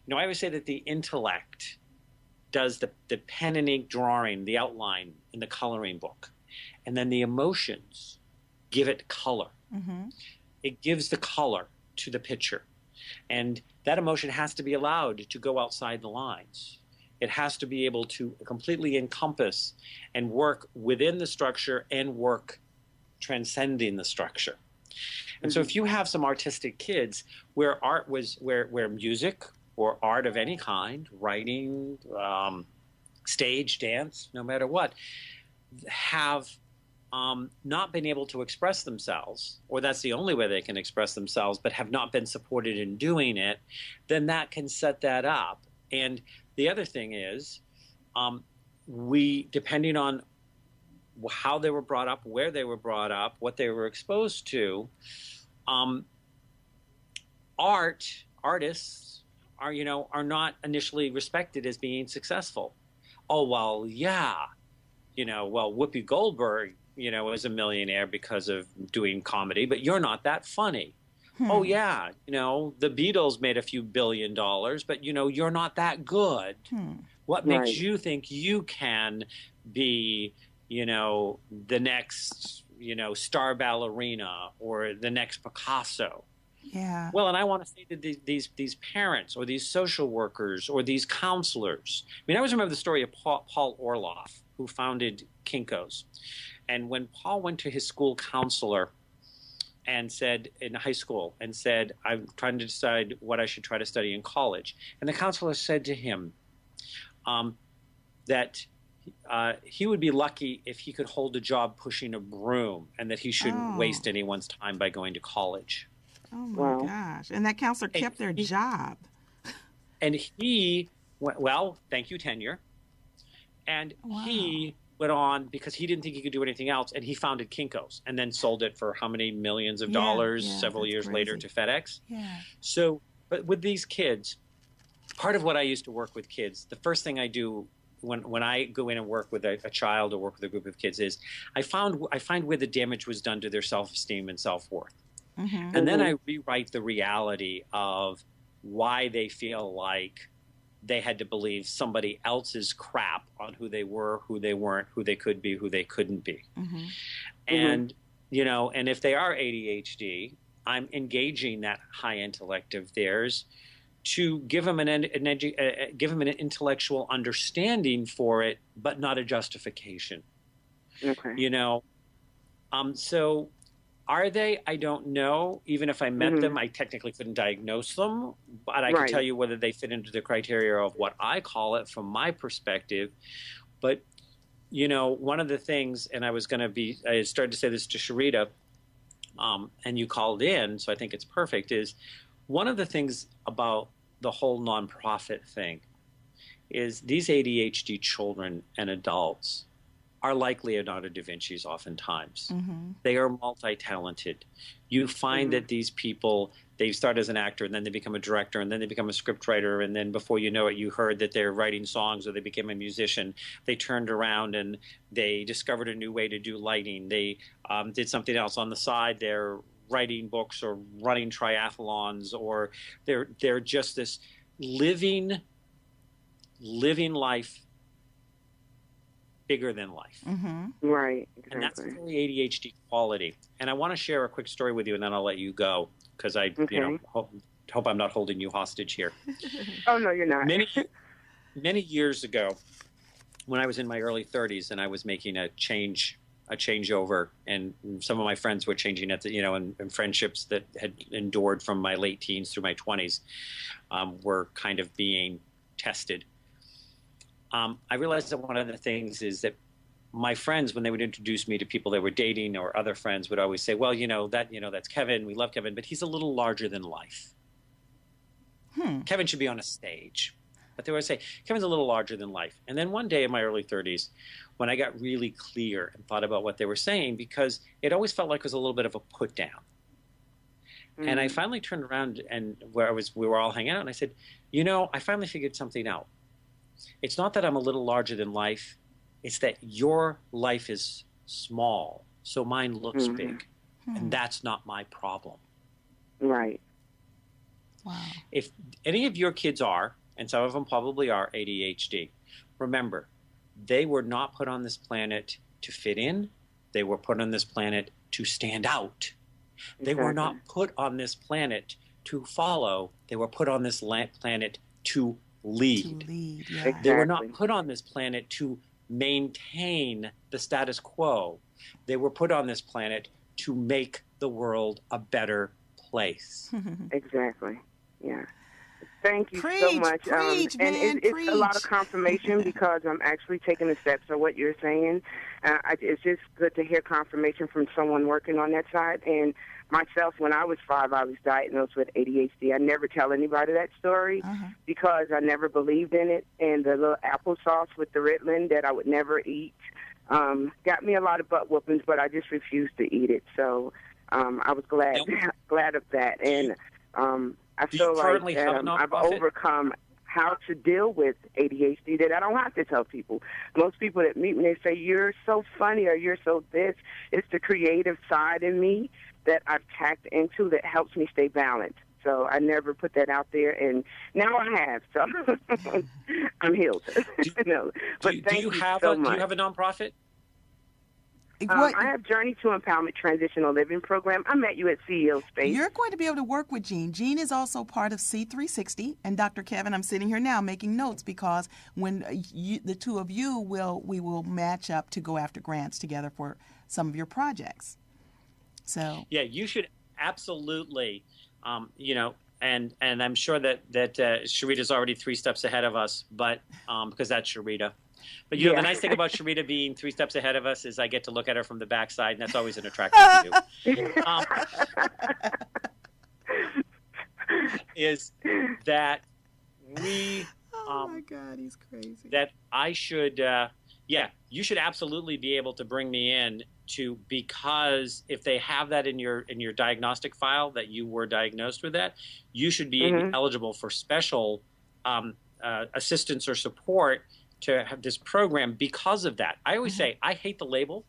[SPEAKER 6] You know, I always say that the intellect does the pen and ink drawing, the outline in the coloring book. And then the emotions give it color. It gives the color to the picture. And that emotion has to be allowed to go outside the lines. It has to be able to completely encompass and work within the structure and work transcending the structure. And so if you have some artistic kids where art was, where music or art of any kind, writing, stage, dance, no matter what, have not been able to express themselves, or that's the only way they can express themselves, but have not been supported in doing it, then that can set that up. And the other thing is, depending on how they were brought up, where they were brought up, what they were exposed to, artists are not initially respected as being successful. Oh, well, yeah. Whoopi Goldberg, is a millionaire because of doing comedy, but you're not that funny. Oh, yeah, the Beatles made a few $1 billion, but, you're not that good. What makes you think you can be, the next, star ballerina or the next Picasso?
[SPEAKER 2] Yeah.
[SPEAKER 6] Well, and I want to say to these parents or these social workers or these counselors. I mean, I always remember the story of Paul Orloff, who founded Kinko's. And when Paul went to his school counselor and said, in high school, and said, I'm trying to decide what I should try to study in college. And the counselor said to him that he would be lucky if he could hold a job pushing a broom, and that he shouldn't waste anyone's time by going to college.
[SPEAKER 2] Oh, my gosh. And that counselor kept their job.
[SPEAKER 6] And he, well, thank you, tenure. And he went on because he didn't think he could do anything else, and he founded Kinko's and then sold it for how many millions of dollars several years later to FedEx.
[SPEAKER 2] Yeah.
[SPEAKER 6] So, but with these kids, part of what I used to work with kids, the first thing I do when I go in and work with a child or work with a group of kids is I find where the damage was done to their self-esteem and self-worth. And then I rewrite the reality of why they feel like they had to believe somebody else's crap on who they were, who they weren't, who they could be, who they couldn't be. And, you know, and if they are ADHD, I'm engaging that high intellect of theirs to give them give them an intellectual understanding for it, but not a justification.
[SPEAKER 8] Okay.
[SPEAKER 6] You know, so are they? I don't know. Even if I met them, I technically couldn't diagnose them, but I can tell you whether they fit into the criteria of what I call it from my perspective. But, you know, one of the things, and I started to say this to Sherita, and you called in, so I think it's perfect, is one of the things about the whole nonprofit thing is these ADHD children and adults are like Leonardo da Vinci's oftentimes. They are multi-talented. You find that these people, they start as an actor and then they become a director and then they become a scriptwriter, and then before you know it, you heard that they're writing songs or they became a musician. They turned around and they discovered a new way to do lighting. They did something else on the side. They're writing books or running triathlons, or they're just this living life bigger than life.
[SPEAKER 8] Right, exactly.
[SPEAKER 6] And that's a very ADHD quality. And I want to share a quick story with you, and then I'll let you go, because I you know, hope I'm not holding you hostage here.
[SPEAKER 8] Oh, no, you're not.
[SPEAKER 6] Many years ago, when I was in my early 30s and I was making a changeover, and some of my friends were changing at the, you know, and friendships that had endured from my late teens through my 20s were kind of being tested. I realized that one of the things is that my friends, when they would introduce me to people they were dating or other friends, would always say, well, that's Kevin. We love Kevin, but he's a little larger than life. Kevin should be on a stage. But they would say, Kevin's a little larger than life. And then one day in my early 30s, when I got really clear and thought about what they were saying, because it always felt like it was a little bit of a put down. And I finally turned around and we were all hanging out, and I said, you know, I finally figured something out. It's not that I'm a little larger than life. It's that your life is small, so mine looks big. And that's not my problem.
[SPEAKER 8] Right.
[SPEAKER 2] Wow.
[SPEAKER 6] If any of your kids are, and some of them probably are, ADHD, remember, they were not put on this planet to fit in. They were put on this planet to stand out. They were not put on this planet to follow. They were put on this planet to lead.
[SPEAKER 2] Yeah.
[SPEAKER 6] They were not put on this planet to maintain the status quo. They were put on this planet to make the world a better place.
[SPEAKER 8] Exactly. Yeah. Thank you
[SPEAKER 2] Preach,
[SPEAKER 8] so much.
[SPEAKER 2] preach,
[SPEAKER 8] and
[SPEAKER 2] man,
[SPEAKER 8] it's a lot of confirmation because I'm actually taking the steps of what you're saying. It's just good to hear confirmation from someone working on that side. And myself, when I was 5, I was diagnosed with ADHD. I never tell anybody that story because I never believed in it. And the little applesauce with the Ritalin that I would never eat got me a lot of butt whoopings, but I just refused to eat it. So I was glad of that. And I feel like that, I've overcome how to deal with ADHD, that I don't have to tell people. Most people that meet me, they say, you're so funny or you're so this. It's the creative side in me that I've tapped into that helps me stay balanced. So I never put that out there, and now I have. So I'm healed. But thank you so much.
[SPEAKER 6] Do you have a nonprofit?
[SPEAKER 8] I have Journey to Empowerment Transitional Living Program. I met you at CEO Space.
[SPEAKER 2] You're going to be able to work with Jean. Jean is also part of C360. And Dr. Kevin, I'm sitting here now making notes because when the two of you we will match up to go after grants together for some of your projects. So
[SPEAKER 6] yeah, you should absolutely, and I'm sure that Sherita's already 3 steps ahead of us, but because that's Sherita. But the nice thing about Sherita being 3 steps ahead of us is I get to look at her from the backside, and that's always an attractive view. Is that we?
[SPEAKER 2] Oh my God, he's crazy.
[SPEAKER 6] That I should Yeah, you should absolutely be able to bring me in because if they have that in your diagnostic file that you were diagnosed with that, you should be eligible for special assistance or support to have this program because of that. I always say I hate the label.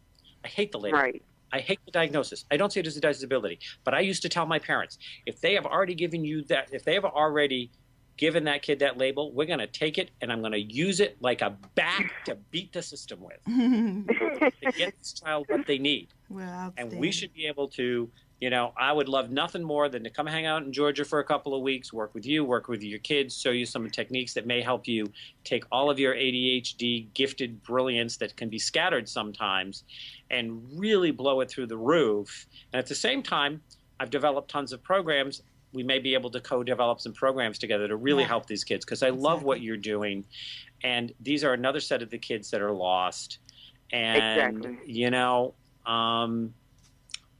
[SPEAKER 6] I hate the label.
[SPEAKER 8] Right.
[SPEAKER 6] I hate the diagnosis. I don't see it as a disability. But I used to tell my parents, if they have already given you that, if they have already given that kid that label, we're going to take it and I'm going to use it like a bat to beat the system with to get this child what they need.
[SPEAKER 2] Well,
[SPEAKER 6] and we should be able to, I would love nothing more than to come hang out in Georgia for a couple of weeks, work with you, work with your kids, show you some techniques that may help you take all of your ADHD gifted brilliance that can be scattered sometimes and really blow it through the roof. And at the same time, I've developed tons of programs. We may be able to co-develop some programs together to really help these kids because I love what you're doing. And these are another set of the kids that are lost. And,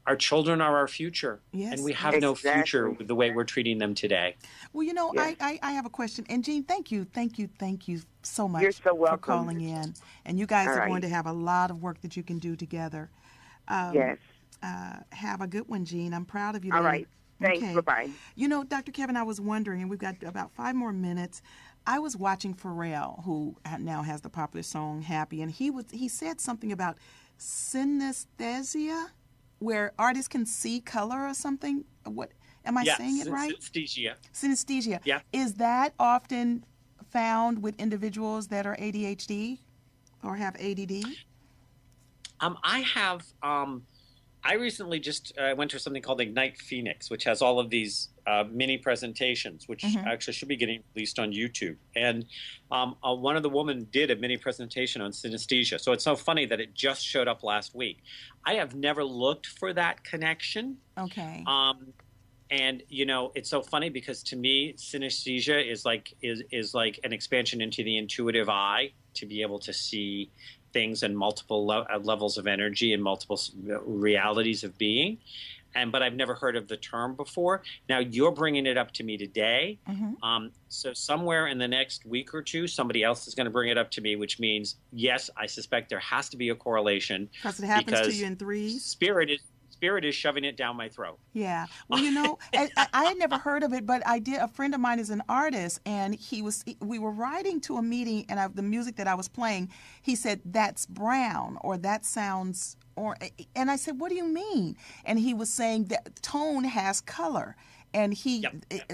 [SPEAKER 6] our children are our future.
[SPEAKER 2] Yes.
[SPEAKER 6] And we have no future with the way we're treating them today.
[SPEAKER 2] Well, I have a question. And, Jean, thank you so much
[SPEAKER 8] You're so
[SPEAKER 2] for
[SPEAKER 8] welcome.
[SPEAKER 2] calling in. And you guys
[SPEAKER 8] All
[SPEAKER 2] are
[SPEAKER 8] right.
[SPEAKER 2] going to have a lot of work that you can do together.
[SPEAKER 8] Yes.
[SPEAKER 2] Have a good one, Jean. I'm proud of you.
[SPEAKER 8] All
[SPEAKER 2] lady.
[SPEAKER 8] right. Thanks.
[SPEAKER 2] Okay.
[SPEAKER 8] Bye-bye.
[SPEAKER 2] Dr. Kevin, I was wondering, and we've got about 5 more minutes. I was watching Pharrell, who now has the popular song Happy, and he said something about synesthesia, where artists can see color or something. What am I saying it right?
[SPEAKER 6] Synesthesia.
[SPEAKER 2] Synesthesia.
[SPEAKER 6] Yeah.
[SPEAKER 2] Is that often found with individuals that are ADHD or have ADD?
[SPEAKER 6] I recently just went to something called Ignite Phoenix, which has all of these mini presentations, which actually should be getting released on YouTube. And one of the women did a mini presentation on synesthesia. So it's so funny that it just showed up last week. I have never looked for that connection.
[SPEAKER 2] Okay.
[SPEAKER 6] And it's so funny because to me, synesthesia is like an expansion into the intuitive eye to be able to see things in multiple levels of energy and multiple realities of being. But I've never heard of the term before. Now you're bringing it up to me today. So somewhere in the next week or two, somebody else is going to bring it up to me, which means, yes, I suspect there has to be a correlation.
[SPEAKER 2] Because it happens to you in threes?
[SPEAKER 6] Spirit is shoving it down my throat.
[SPEAKER 2] Yeah. Well, I had never heard of it, but I did. A friend of mine is an artist, and we were riding to a meeting, and the music that I was playing, he said, "That's brown," or "That sounds," and I said, "What do you mean?" And he was saying that tone has color. And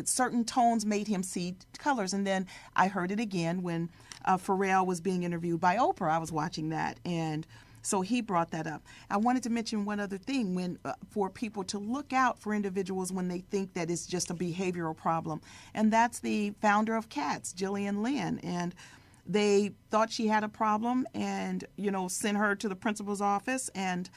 [SPEAKER 2] certain tones made him see colors. And then I heard it again when Pharrell was being interviewed by Oprah. I was watching that, and so he brought that up. I wanted to mention one other thing for people to look out for individuals when they think that it's just a behavioral problem. And that's the founder of CATS, Jillian Lynn. And they thought she had a problem and, sent her to the principal's office. And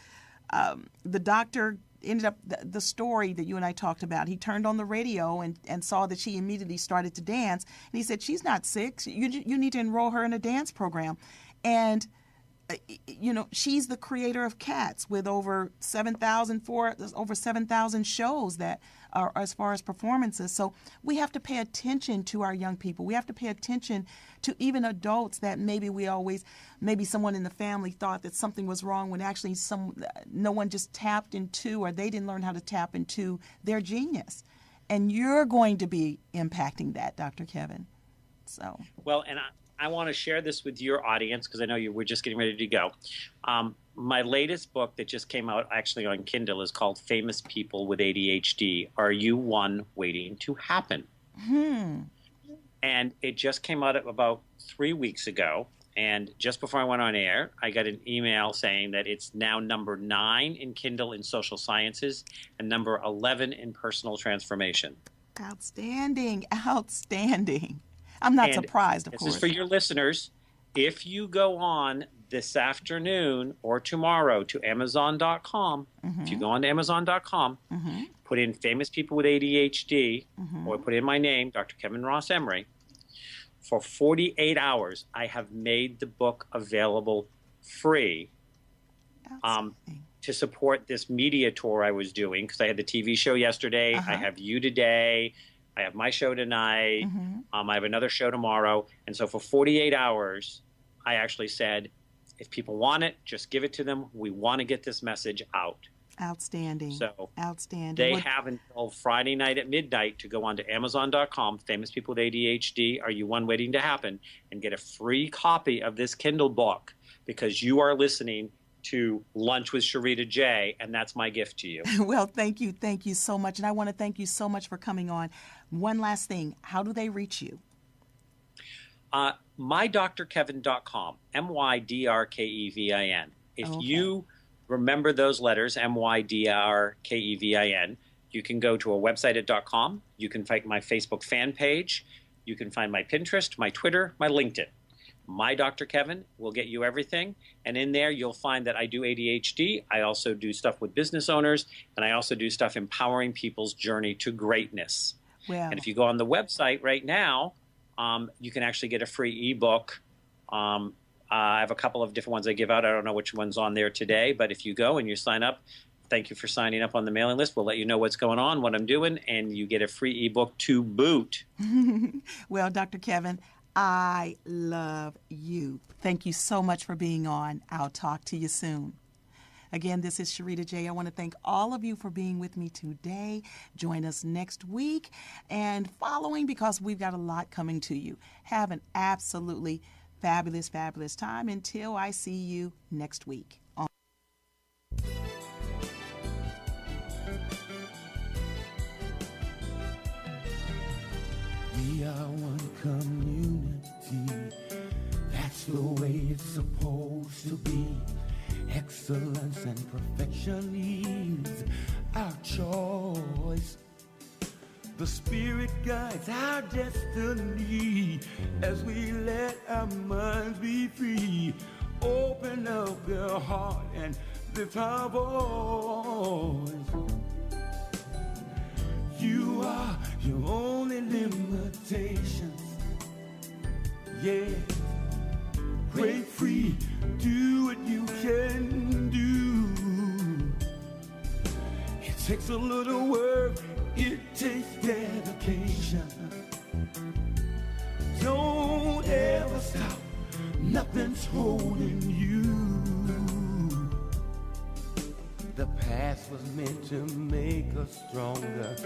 [SPEAKER 2] the doctor ended up, the story that you and I talked about, he turned on the radio and saw that she immediately started to dance. And he said, "She's not sick. You need to enroll her in a dance program." And she's the creator of CATS with over 7,000 shows that are as far as performances. So we have to pay attention to our young people. We have to pay attention to even adults that maybe someone in the family thought that something was wrong when actually no one just tapped into, or they didn't learn how to tap into their genius. And you're going to be impacting that, Dr. Kevin. So.
[SPEAKER 6] Well, and I want to share this with your audience because I know we're just getting ready to go. My latest book that just came out actually on Kindle is called Famous People with ADHD. Are You One Waiting to Happen? And it just came out about 3 weeks ago. And just before I went on air, I got an email saying that it's now number 9 in Kindle in social sciences and number 11 in personal transformation.
[SPEAKER 2] Outstanding. I'm not surprised, of course.
[SPEAKER 6] This is for your listeners. If you go on this afternoon or tomorrow to Amazon.com, if you go on to Amazon.com, put in Famous People with ADHD, or put in my name, Dr. Kevin Ross Emery, for 48 hours, I have made the book available free to support this media tour I was doing, because I had the TV show yesterday, I have you today, I have my show tonight. I have another show tomorrow. And so for 48 hours, I actually said, If people want it, just give it to them. We want to get this message out.
[SPEAKER 2] Outstanding.
[SPEAKER 6] So
[SPEAKER 2] outstanding.
[SPEAKER 6] they have until Friday night at midnight to go on to Amazon.com, Famous People with ADHD, Are You One Waiting to Happen, and get a free copy of this Kindle book, because you are listening to Lunch with Sherita J, and that's my gift to you.
[SPEAKER 2] Well, thank you so much. And I want to thank you so much for coming on. One last thing, how do they reach you?
[SPEAKER 6] MyDrKevin.com, MyDrKevin. If
[SPEAKER 2] Okay.
[SPEAKER 6] you remember those letters, MyDrKevin, you can go to a website at .com. You can find my Facebook fan page. You can find my Pinterest, my Twitter, my LinkedIn. My Dr. Kevin will get you everything. And in there, you'll find that I do ADHD. I also do stuff with business owners, and I also do stuff empowering people's journey to greatness.
[SPEAKER 2] Well,
[SPEAKER 6] And if you go on the website right now, you can actually get a free ebook. I have a couple of different ones I give out. I don't know which one's on there today, but if you go and you sign up, thank you for signing up on the mailing list. We'll let you know what's going on, what I'm doing, and you get a free ebook to boot.
[SPEAKER 2] well, Dr. Kevin, I love you. Thank you so much for being on. I'll talk to you soon. Again, this is Sherita J. I want to thank all of you for being with me today. Join us next week and following, because we've got a lot coming to you. Have an absolutely fabulous, fabulous time until I see you next week.
[SPEAKER 1] We are one community. That's the way it's supposed to be. Excellence and perfection is our choice. The Spirit guides our destiny as we let our minds be free. Open up your heart and lift our voice. You are your only limitations. Yeah. Break free, do what you can do. It takes a little work, it takes dedication. Don't ever stop, nothing's holding you. The past was meant to make us stronger.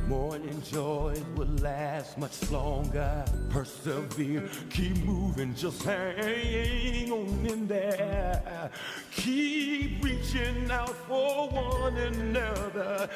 [SPEAKER 1] Morning joys will last much longer. Persevere, keep moving, just hang on in there. Keep reaching out for one another.